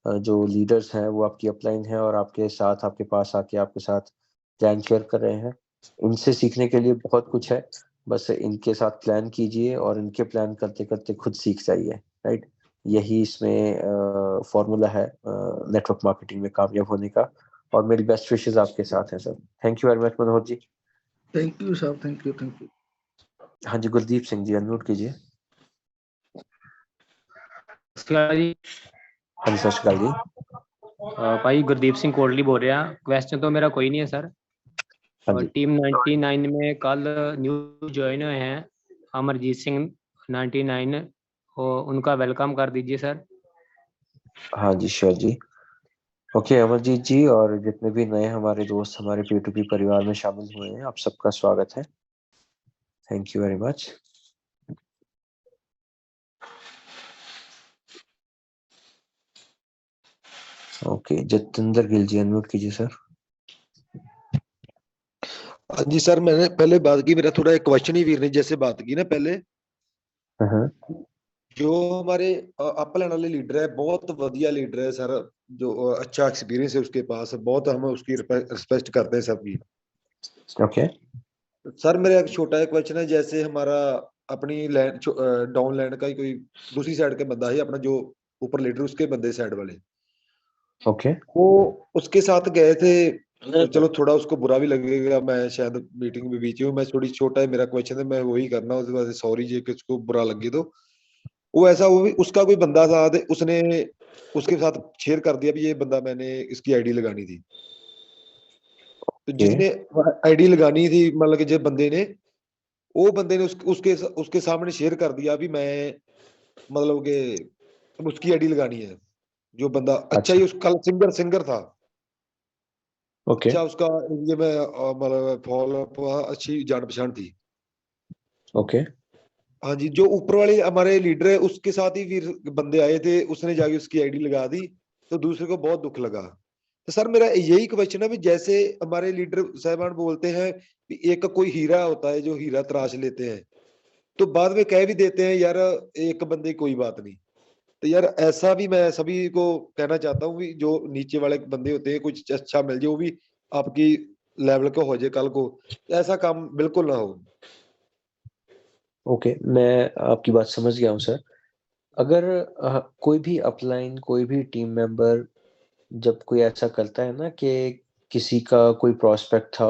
जो लीडर्स हैं वो आपकी अपलाइन हैं और आपके साथ आपके पास आके आपके साथ प्लान शेयर कर रहे हैं। इनसे सीखने के लिए बहुत कुछ है, बस इनके साथ प्लान कीजिए और इनके प्लान करते करते खुद सीख जाइए, राइट। यही इसमें फॉर्मूला है नेटवर्क मार्केटिंग में कामयाब होने का। और मेरी बेस्ट विशेस आपके साथ हैं sir. Thank you very much Manohar ji. Thank you sir, thank you thank you. हाँ जी, गुरदीप सिंह जी अनम्यूट कीजिए। जी हाँ जी सत श्री अकाल जी। भाई गुरदीप सिंह कोटली बोल रहा। क्वेश्चन तो मेरा कोई नहीं है सर। हाँ और जी। टीम 99 में कल न्यू ज्वाइन हुए हैं अमरजीत सिंह 99, और उनका वेलकम कर दीजिए सर। हाँ जी, श्योर जी। ओके अमरजीत जी, और जितने भी नए हमारे दोस्त हमारे P2P परिवार में शामिल हुए हैं, आप सबका स्वागत है। Thank you very much. Okay, Jatinder Gill ji unmute कीजिए सर। हाँ जी सर, मैंने पहले बात की, मेरा थोड़ा एक क्वेश्चन ही वीर ने जैसे बात की ना पहले, हाँ जो हमारे अपलैंड वाले लीडर है, बहुत बढ़िया लीडर है सर, जो अच्छा एक्सपीरियंस है उसके पास, बहुत हम उसकी रिस्पेक्ट करते हैं सबकी। ओके। सर मेरा एक छोटा एक क्वेश्चन है, जैसे हमारा अपनी लैंड डाउन लैंड का ही कोई दूसरी साइड का बंदा है, अपना जो ऊपर लीडर उसके बंदे साइड वाले, ओके। वो उसके साथ गए थे, तो चलो थोड़ा उसको बुरा भी लगेगा, मैं शायद मीटिंग में बीच हूँ, मैं थोड़ी छोटा है मेरा क्वेश्चन है, मैं वही करना, उसके बाद सॉरी जी कि उसको बुरा लगे। तो वो ऐसा, वो भी उसका कोई बंदा था, उसने उसके साथ शेयर कर दिया भी ये बंदा, मैंने इसकी आईडी लगानी थी, तो जिसने आईडी लगानी थी मतलब कि जब बंदे ने, वो बंदे ने उसके सामने शेयर कर दिया भी मैं मतलब कि उसकी आईडी लगानी है, जो बंदा अच्छा ही उसका सिंगर था, ओके। अच्छा उसका ये में मतलब फॉलो अच्छी जान पहचान थी। ओके। हाँ जी, जो ऊपर वाले हमारे लीडर है उसके साथ ही फिर बंदे आए थे, उसने जाके उसकी आईडी लगा दी, तो दूसरे को बहुत दुख लगा। तो सर मेरा यही क्वेश्चन है भी, जैसे हमारे लीडर साहबान बोलते हैं कि एक कोई हीरा होता है जो हीरा तराश लेते हैं, तो बाद में कह भी देते हैं यार एक बंदे कोई बात नहीं, तो यार ऐसा भी मैं सभी को कहना चाहता हूँ कि जो नीचे वाले बंदे होते हैं कुछ अच्छा मिल जाए, वो भी आपकी लेवल का हो जाए कल को, ऐसा काम बिल्कुल ना हो। ओके, मैं आपकी बात समझ गया हूँ सर। अगर कोई भी अपलाइन, कोई भी टीम मेंबर जब कोई ऐसा करता है ना कि किसी का कोई प्रोस्पेक्ट था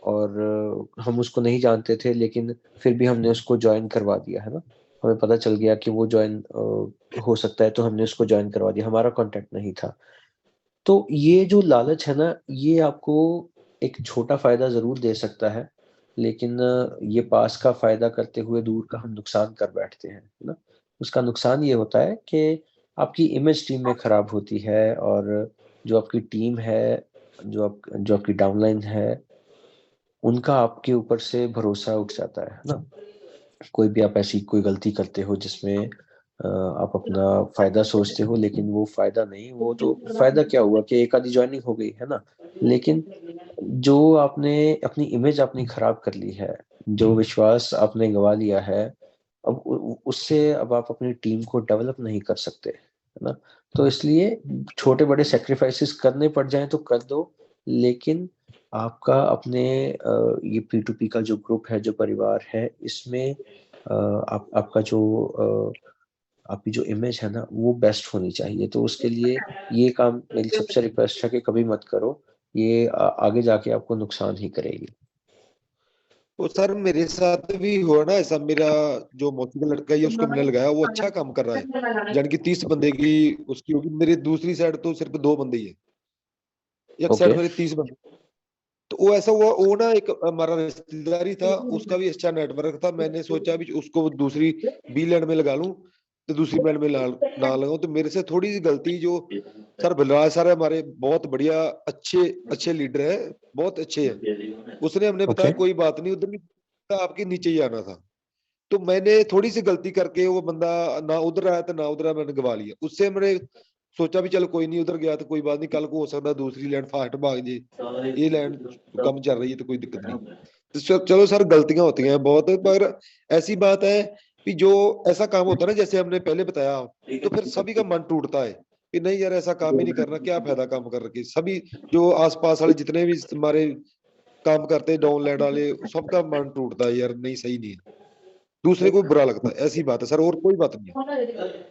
और हम उसको नहीं जानते थे, लेकिन फिर भी हमने उसको जॉइन करवा दिया, है ना? हमें पता चल गया कि वो जॉइन हो सकता है, तो हमने उसको जॉइन करवा दिया, हमारा कॉन्टैक्ट नहीं था। तो ये जो लालच है ना, ये आपको एक छोटा फ़ायदा ज़रूर दे सकता है, लेकिन ये पास का फ़ायदा करते हुए दूर का हम नुकसान कर बैठते हैं, है ना? उसका नुकसान ये होता है कि आपकी इमेज टीम में खराब होती है, और जो आपकी टीम है, जो आपकी डाउनलाइन है, उनका आपके ऊपर से भरोसा उठ जाता है ना? कोई भी आप ऐसी कोई गलती करते हो जिसमें आप अपना फ़ायदा सोचते हो, लेकिन वो फ़ायदा नहीं, वो तो फ़ायदा क्या हुआ कि एक आधी जॉइनिंग हो गई, है ना? लेकिन जो आपने अपनी इमेज आपने खराब कर ली है, जो विश्वास आपने गँवा लिया है, अब उ उससे अब आप अपनी टीम को डेवलप नहीं कर सकते, है ना? तो इसलिए छोटे-बड़े सैक्रिफाइसेस करने पड़ जाएँ तो कर दो, लेकिन आपका अपने ये P2P का जो ग्रुप है, जो परिवार है, इसमें आपका जो आपकी जो इमेज है ना, वो बेस्ट होनी चाहिए। तो उसके लिए ये काम मेरी सबसे रिक्वेस्ट है कि कभी मत करो, ये आगे जाके आपको नुकसान ही करेगी। तो सर मेरे साथ भी हुआ ना ऐसा, मेरा जो मौसी का लड़का है उसको मैंने लगाया, वो अच्छा काम कर रहा है, यानी कि 30 बंदे की उसकी होगी, मेरी दूसरी साइड तो सिर्फ 2 बंदे ही है, एक साइड ओके। मेरे 30 बंदे। तो वो ऐसा हुआ, वो ना एक हमारा रिश्तेदारी था, उसका भी अच्छा नेटवर्क था, मैंने सोचा भी उसको दूसरी बी लैंड में लगा लूं, तो दूसरी लैंड में ना लगाऊं, तो मेरे से थोड़ी सी गलती, जो सर बलराज सर हमारे बहुत बढ़िया अच्छे अच्छे लीडर है, बहुत अच्छे हैं, उसने हमने बताया ओके। कोई बात नहीं, उधर नहीं आपके नीचे ही आना था, तो मैंने थोड़ी सी गलती करके वो बंदा ना उधर आया तो ना उधर आया, मैंने गवा लिया, उससे मैंने सोचा भी चलो कोई नहीं, उधर गया तो कोई बात नहीं, कल को हो सकता है दूसरी लैंड फास्ट भाग जाए, ये लैंड कम चल रही है तो कोई दिक्कत नहीं। तो चलो सर गलतियां होती हैं बहुत, पर ऐसी बात है कि जो ऐसा काम होता है ना जैसे हमने पहले बताया, तो फिर सभी का मन टूटता है कि नहीं यार ऐसा काम ही नहीं करना, क्या फायदा काम करके, सभी जो आसपास वाले जितने भी हमारे काम करते हैं डाउनलैंड वाले, सबका मन टूटता है यार, नहीं सही नहीं है, दूसरे को बुरा लगता है, ऐसी बात है सर, और कोई बात नहीं है।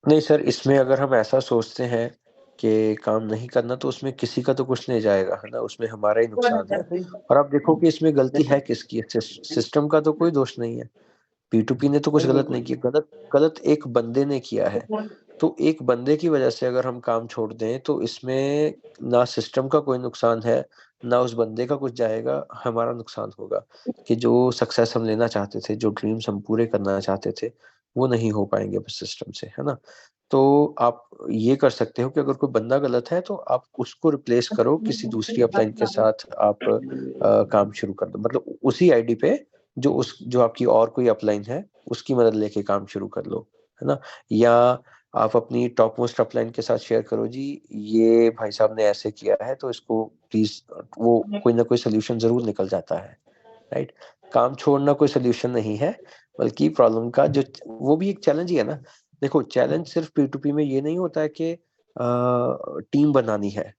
नहीं सर, इसमें अगर हम ऐसा सोचते हैं कि काम नहीं करना, तो उसमें किसी का तो कुछ नहीं जाएगा, है ना? उसमें हमारा ही नुकसान है, और आप देखो कि इसमें गलती है किसकी है? सिस्टम का तो कोई दोष नहीं है। P2P ने तो कुछ गलत नहीं किया, गलत गलत एक बंदे ने किया है। तो एक बंदे की वजह से अगर हम काम छोड़ दें, तो इसमें ना सिस्टम का कोई नुकसान है, ना उस बंदे का कुछ जाएगा, हमारा नुकसान होगा कि जो सक्सेस हम लेना चाहते थे, जो ड्रीम्स हम पूरे करना चाहते थे, वो नहीं हो पाएंगे बस सिस्टम से, है ना? तो आप ये कर सकते हो कि अगर कोई बंदा गलत है तो आप उसको रिप्लेस करो किसी दूसरी अपलाइन के साथ, आप काम शुरू कर दो, मतलब उसी आईडी पे जो आपकी और कोई अपलाइन है उसकी मदद लेके काम शुरू कर लो, है ना? या आप अपनी टॉप मोस्ट अपलाइन के साथ शेयर करो, जी ये भाई साहब ने ऐसे किया है तो इसको प्लीज, वो कोई ना कोई सोल्यूशन जरूर निकल जाता है, राइट? काम छोड़ना कोई सोल्यूशन नहीं है, बल्कि प्रॉब्लम का जो वो भी एक चैलेंज ही है ना। देखो, चैलेंज सिर्फ P2P में ये नहीं होता है कि टीम बनानी है,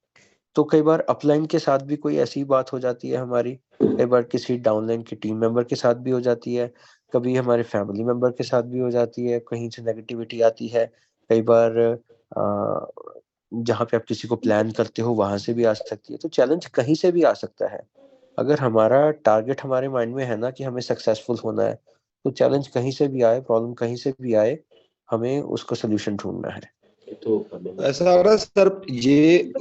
तो कई बार अपलाइन के साथ भी कोई ऐसी बात हो जाती है हमारी, कई बार किसी डाउनलाइन के टीम मेंबर के साथ भी हो जाती है, कभी हमारे फैमिली मेंबर के साथ भी हो जाती है, कहीं से नेगेटिविटी आती है, कई बार जहाँ पे आप किसी को प्लान करते हो वहां से भी आ सकती है, तो चैलेंज कहीं से भी आ सकता है। अगर हमारा टारगेट हमारे माइंड में है ना कि हमें सक्सेसफुल होना है, तो चैलेंज कहीं से भी आए, प्रॉब्लम कहीं से भी आए, हमें उसका सोल्यूशन ढूंढना है। ऐसा लग रहा है सर, ये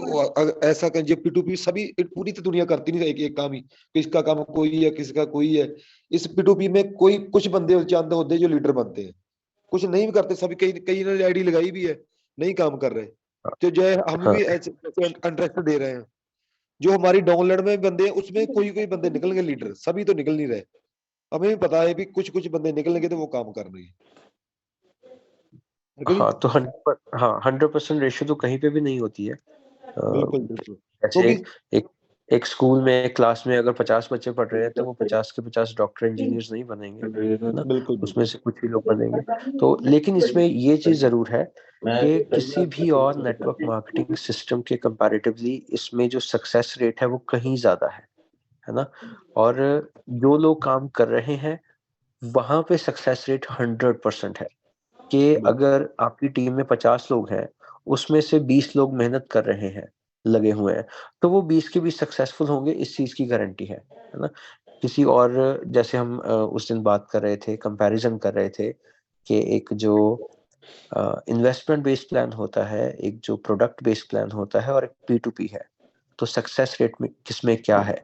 ऐसा कर, ये P2P सभी पूरी तो दुनिया करती नहीं एक एक काम ही, किसका काम कोई है, किसका कोई है। इस P2P में कोई कुछ बंदे चंद होते हैं जो लीडर बनते हैं, कुछ नहीं भी करते, सभी कई कई ने आईडी लगाई भी है, नहीं काम कर रहे। तो जो है हम हाँ भी ऐसे इंटरेस्ट दे रहे हैं, जो हमारी डाउनलोड में बंदे हैं उसमें कोई कोई बंदे निकल गए, लीडर सभी तो निकल नहीं रहे। हमें भी पता है भी कुछ कुछ बंदे निकलेंगे तो वो काम कर रहे हैं। हाँ, तो 100% रेशियो तो कहीं पे भी नहीं होती है। बिल्कुल बिल्कुल, जैसे क्योंकि एक स्कूल में, एक क्लास में अगर 50 बच्चे पढ़ रहे हैं तो वो 50 के 50 डॉक्टर इंजीनियर्स नहीं बनेंगे, है ना? बिल्कुल उसमें से कुछ ही लोग बनेंगे। तो लेकिन इसमें ये चीज जरूर है कि किसी भी और नेटवर्क मार्केटिंग सिस्टम के कंपैरेटिवली इसमें जो सक्सेस रेट है वो कहीं ज्यादा है ना? और जो लोग काम कर रहे हैं वहां पे सक्सेस रेट 100% है कि अगर आपकी टीम में 50 लोग हैं, उसमें से 20 लोग मेहनत कर रहे हैं, लगे हुए हैं, तो वो 20 के 20 सक्सेसफुल होंगे, इस चीज की गारंटी है ना? किसी और, जैसे हम उस दिन बात कर रहे थे, कंपैरिजन कर रहे थे कि एक जो इन्वेस्टमेंट बेस्ड प्लान होता है, एक जो प्रोडक्ट बेस्ड प्लान होता है, और एक P2P है, तो सक्सेस रेट में किसमें क्या है?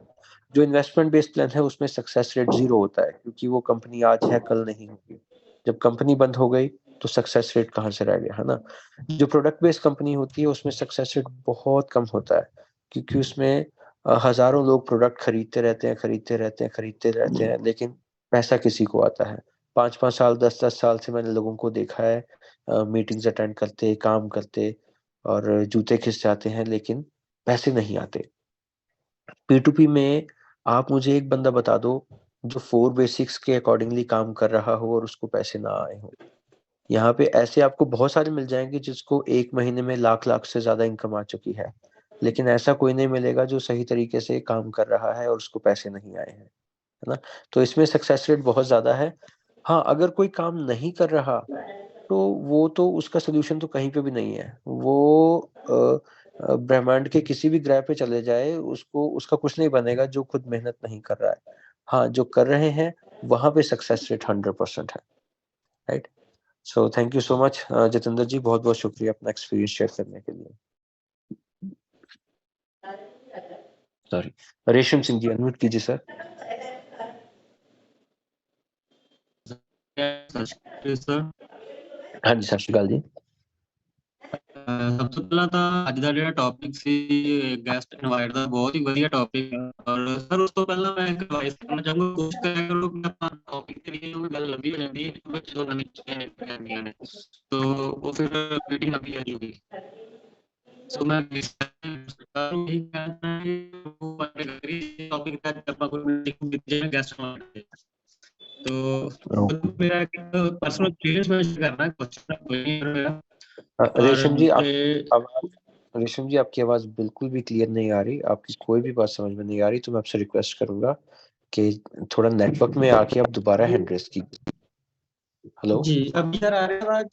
जो इन्वेस्टमेंट बेस्ड प्लान है उसमें सक्सेस रेट 0 होता है, क्योंकि वो कंपनी आज है कल नहीं होगी। जब कंपनी बंद हो गई तो सक्सेस रेट कहाँ से रह गया, है ना? जो प्रोडक्ट बेस्ड कंपनी होती है उसमें सक्सेस रेट बहुत कम होता है, क्योंकि उसमें हजारों लोग प्रोडक्ट खरीदते रहते हैं, लेकिन पैसा किसी को आता है? 5-5 साल, 10-10 साल से मैंने लोगों को देखा है, मीटिंग्स अटेंड करते, काम करते, और जूते खिस जाते हैं, लेकिन पैसे नहीं आते। P2P में आप मुझे एक बंदा बता दो जो 4 बेसिक्स के अकॉर्डिंगली काम कर रहा हो और उसको पैसे ना आए हो। यहाँ पे ऐसे आपको बहुत सारे मिल जाएंगे जिसको 1 महीने में लाख से ज्यादा इनकम आ चुकी है, लेकिन ऐसा कोई नहीं मिलेगा जो सही तरीके से काम कर रहा है और उसको पैसे नहीं आए हैं, है ना? तो इसमें सक्सेस रेट बहुत ज्यादा है। हाँ, अगर कोई काम नहीं कर रहा तो वो तो उसका सोल्यूशन तो कहीं पे भी नहीं है। वो ब्रह्मांड के किसी भी ग्रह पे चले जाए, उसको उसका कुछ नहीं बनेगा जो खुद मेहनत नहीं कर रहा है। हाँ, जो कर रहे हैं वहां पे सक्सेस रेट 100% है, right? So thank you so much Jitendra ji, बहुत बहुत शुक्रिया अपना एक्सपीरियंस शेयर करने के लिए। सॉरी, रेशम सिंह जी अनम्यूट कीजिए सर। सर हाँ जी, सत श्री अकाल जी। ਸਭ ਤੋਂ ਪਹਿਲਾਂ ਤਾਂ ਅੱਜ ਦਾ ਜਿਹੜਾ ਟੌਪਿਕ ਸੀ ਗੈਸਟ ਇਨਵਾਈਟ ਦਾ ਬਹੁਤ ਹੀ ਵਧੀਆ ਟੌਪਿਕ ਹੈ ਔਰ ਸਰ ਉਸ ਤੋਂ ਪਹਿਲਾਂ ਮੈਂ ਇੱਕ ਐਡਵਾਈਸ ਕਰਨਾ ਚਾਹੂੰਗਾ, ਕੋਸ਼ਿਸ਼ ਕਰਿਆ ਕਰੋ ਕਿ ਆਪਾਂ ਟੌਪਿਕ ਤੇ ਵੀ ਉਹ ਗੱਲ ਲੰਬੀ ਹੋ ਜਾਂਦੀ ਹੈ ਵਿੱਚ ਦੋ ਨਵੀਂ ਚੀਜ਼ਾਂ ਕਰਨੀਆਂ ਨੇ तो वो फिर मीटिंग लंबी हो जाएगी। सो मैं सरकार ਨੂੰ ਇਹੀ ਕਹਿਣਾ ਹੈ ਕਿ ਉਹ अपने टॉपिक तक ਆਪਾਂ ਕੋਈ ਮੀਟਿੰਗ ਵਿੱਚ ਗੈਸਟ ਇਨਵਾਈਟ तो मेरा एक पर्सनल एक्सपीरियंस में शेयर करना है, क्वेश्चन कोई नहीं मेरा। रेशम जी, रेशम जी आपकी आवाज बिल्कुल भी क्लियर नहीं आ रही, आपकी कोई भी बात समझ में नहीं आ रही, तो मैं आपसे रिक्वेस्ट करूंगा कि थोड़ा नेटवर्क में आके आप दोबारा हैंड रेस कीजिए। हेलो जी, अब इधर आ रही है आवाज?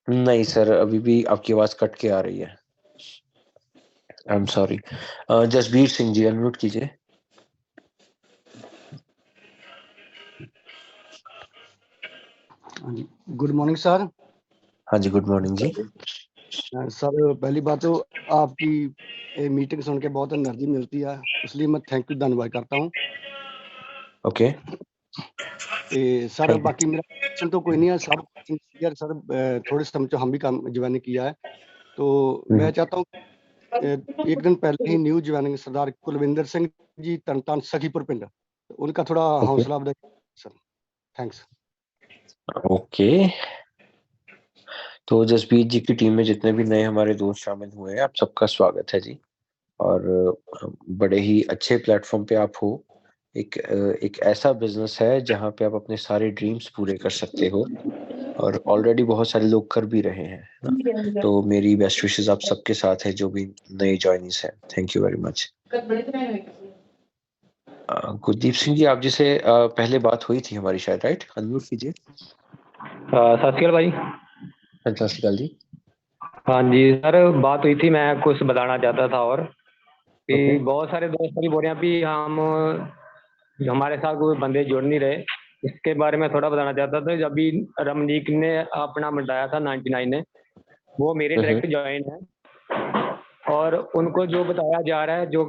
नहीं सर, अभी भी आपकी आवाज कट के आ रही है। I am sorry. Jasbir Singh ji unmute कीजिए। Good morning sir. हाँ जी, गुड मॉर्निंग जी। सर पहली बात तो आपकी ਇਹ ਮੀਟਿੰਗ ਸੁਣ ਕੇ ਬਹੁਤ એનર્ਜੀ ਮਿਲਦੀ ਆ, ਇਸ ਲਈ ਮੈਂ ਥੈਂਕ ਯੂ ਧੰਨਵਾਦ करता हूँ। ओके सर बाकी मेरा क्वेश्चन तो कोई नहीं है, सब क्लियर सर। थोड़े समय तो हम भी काम ज्वाइनिंग किया है, तो मैं चाहता हूँ एक दिन पहले ही न्यू ज्वाइनिंग सरदार कुलविंदर सिंह जी तरनताਰਨ सखीपुर पिंड, उनका थोड़ा हौसला बढ़ाइए सर। थैंक्स। ओके तो जसबीर जी की टीम में जितने भी नए हमारे दोस्त शामिल हुए हैं, आप सबका स्वागत है जी। और बड़े ही अच्छे प्लेटफॉर्म पे आप हो। एक ऐसा बिजनेस है जहां पे आप अपने सारे ड्रीम्स पूरे कर सकते हो और ऑलरेडी बहुत सारे लोग कर भी रहे हैं ना? तो मेरी बेस्ट विशेस आप सबके साथ है जो भी नए ज्वाइनीज हैं। Thank you very much. Gurdeep Singh ji, आप जिसे पहले बात हुई थी हमारी शायद, राइट? अनम्यूट कीजिए। सत श्री अकाल भाई। सत श्री अकाल जी। हाँ जी सर, बात हुई थी, मैं कुछ बताना चाहता था और कि बहुत सारे दोस्त भी बोल रहे हैं कि हम हमारे साथ कोई बंदे जुड़ नहीं रहे, इसके बारे में थोड़ा बताना चाहता था। जब भी रमनीक ने अपना मंडाया था 99 ने, वो मेरे डायरेक्ट ज्वाइन है और उनको जो बताया जा रहा है, जो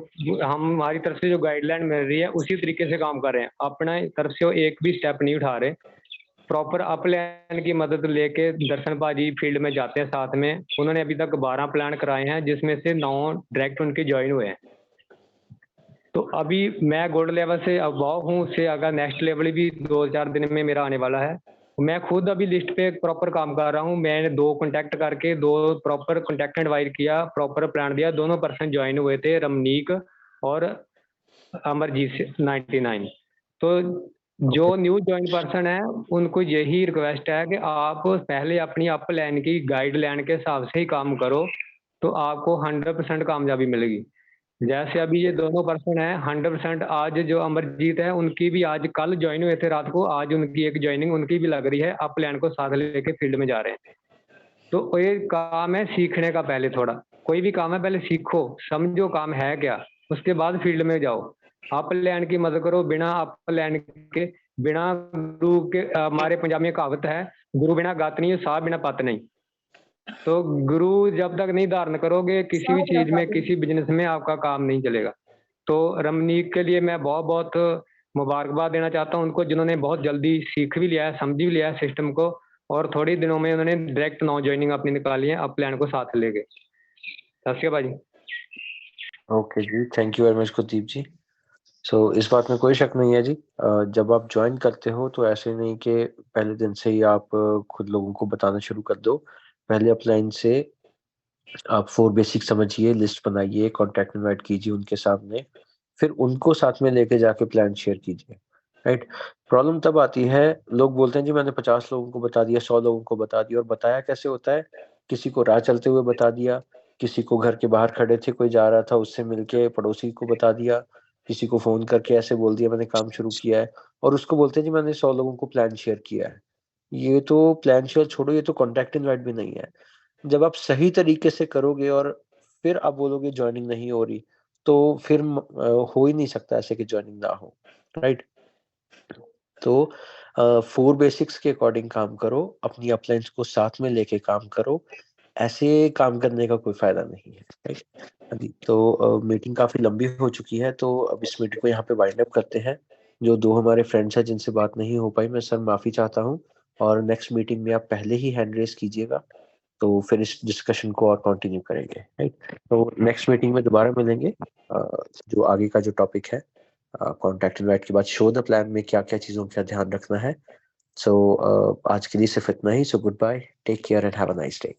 हमारी तरफ से जो गाइडलाइन मिल रही है उसी तरीके से काम कर रहे हैं। अपने तरफ से वो एक भी स्टेप नहीं उठा रहे। प्रॉपर अप प्लान की मदद लेके दर्शन भाजी फील्ड में जाते हैं साथ में। उन्होंने अभी तक 12 प्लान कराए हैं, जिसमें से 9 डायरेक्ट उनके ज्वाइन हुए हैं। तो अभी मैं गोल्ड लेवल से अबाव हूँ, उससे अगर नेक्स्ट लेवल भी 2-4 दिन में मेरा आने वाला है। मैं खुद अभी लिस्ट पे प्रॉपर काम कर रहा हूँ। मैंने 2 कॉन्टैक्ट करके 2 प्रॉपर कॉन्टैक्ट एडवाइस किया, प्रॉपर प्लान दिया। दोनों पर्सन ज्वाइन हुए थे, रमनीक और अमरजीत 99। तो जो न्यू ज्वाइन पर्सन है उनको यही रिक्वेस्ट है कि आप पहले अपनी अप प्लान की गाइडलाइन के हिसाब से ही काम करो, तो आपको 100% कामयाबी मिलेगी। जैसे अभी ये दोनों पर्सन है 100%। आज जो अमरजीत है उनकी भी आज कल ज्वाइन हुए थे रात को, आज उनकी एक ज्वाइनिंग उनकी भी लग रही है। अप प्लान को साथ लेके फील्ड में जा रहे हैं। तो ये काम है सीखने का। पहले थोड़ा कोई भी काम है पहले सीखो, समझो काम है क्या, उसके बाद फील्ड में जाओ। अप प्लान की मदद करो। बिना अप प्लान के, बिना गुरु के, हमारे पंजाबी में कहावत है, गुरु बिना गत नहीं, साह बिना पत नहीं। तो गुरु जब तक नहीं धारण करोगे किसी भी चीज में, किसी बिजनेस में, आपका काम नहीं चलेगा। तो रमनीक के लिए मैं बहुत बहुत मुबारकबाद देना चाहता हूँ उनको, जिन्होंने बहुत जल्दी सीख भी लिया है, समझ भी लिया है सिस्टम को, और थोड़े दिनों में उन्होंने डायरेक्ट 9 ज्वाइनिंग अपनी निकाली है अब प्लान को साथ लेके। सत श्री अकाल जी। ओके जी, thank you very much Kuldeep ji. So इस बात में कोई शक नहीं है जी। जब आप ज्वाइन करते हो तो ऐसे नहीं कि पहले दिन से ही आप खुद लोगों को बताना शुरू कर दो। पहले अपलाइन से आप 4 बेसिक समझिए, लिस्ट बनाइए, कॉन्टैक्ट इनवाइट कीजिए उनके सामने, फिर उनको साथ में लेके जाके प्लान शेयर कीजिए, राइट? प्रॉब्लम तब आती है, लोग बोलते हैं जी मैंने 50 लोगों को बता दिया, 100 लोगों को बता दिया। और बताया कैसे होता है? किसी को राह चलते हुए बता दिया, किसी को घर के बाहर खड़े थे कोई जा रहा था उससे मिलके पड़ोसी को बता दिया, किसी को फोन करके ऐसे बोल दिया मैंने काम शुरू किया है, और उसको बोलते हैं जी मैंने 100 लोगों को प्लान शेयर किया है। ये तो प्लान शेयर छोड़ो, ये तो कॉन्टैक्ट इनवाइट भी नहीं है। जब आप सही तरीके से करोगे और फिर आप बोलोगे ज्वाइनिंग नहीं हो रही, तो फिर हो ही नहीं सकता ऐसे कि ज्वाइनिंग ना हो, राइट? तो 4 बेसिक्स के अकॉर्डिंग काम करो, अपनी अपलाइंस को साथ में लेके काम करो। ऐसे काम करने का कोई फायदा नहीं है, राइट? तो मीटिंग काफी लंबी हो चुकी है, तो अब इस मीटिंग को यहाँ पे वाइंड अप करते हैं। जो 2 हमारे फ्रेंड्स हैं जिनसे बात नहीं हो पाई, मैं सर माफी चाहता हूँ, और नेक्स्ट मीटिंग में आप पहले ही हैंड रेस कीजिएगा, तो फिर इस डिस्कशन को और कंटिन्यू करेंगे, राइट? तो नेक्स्ट मीटिंग में दोबारा मिलेंगे। जो आगे का जो टॉपिक है कॉन्टैक्ट इनवाइट के बाद शो द प्लान में क्या क्या चीजों का ध्यान रखना है। सो आज के लिए सिर्फ इतना ही। So goodbye, take care and have a nice day.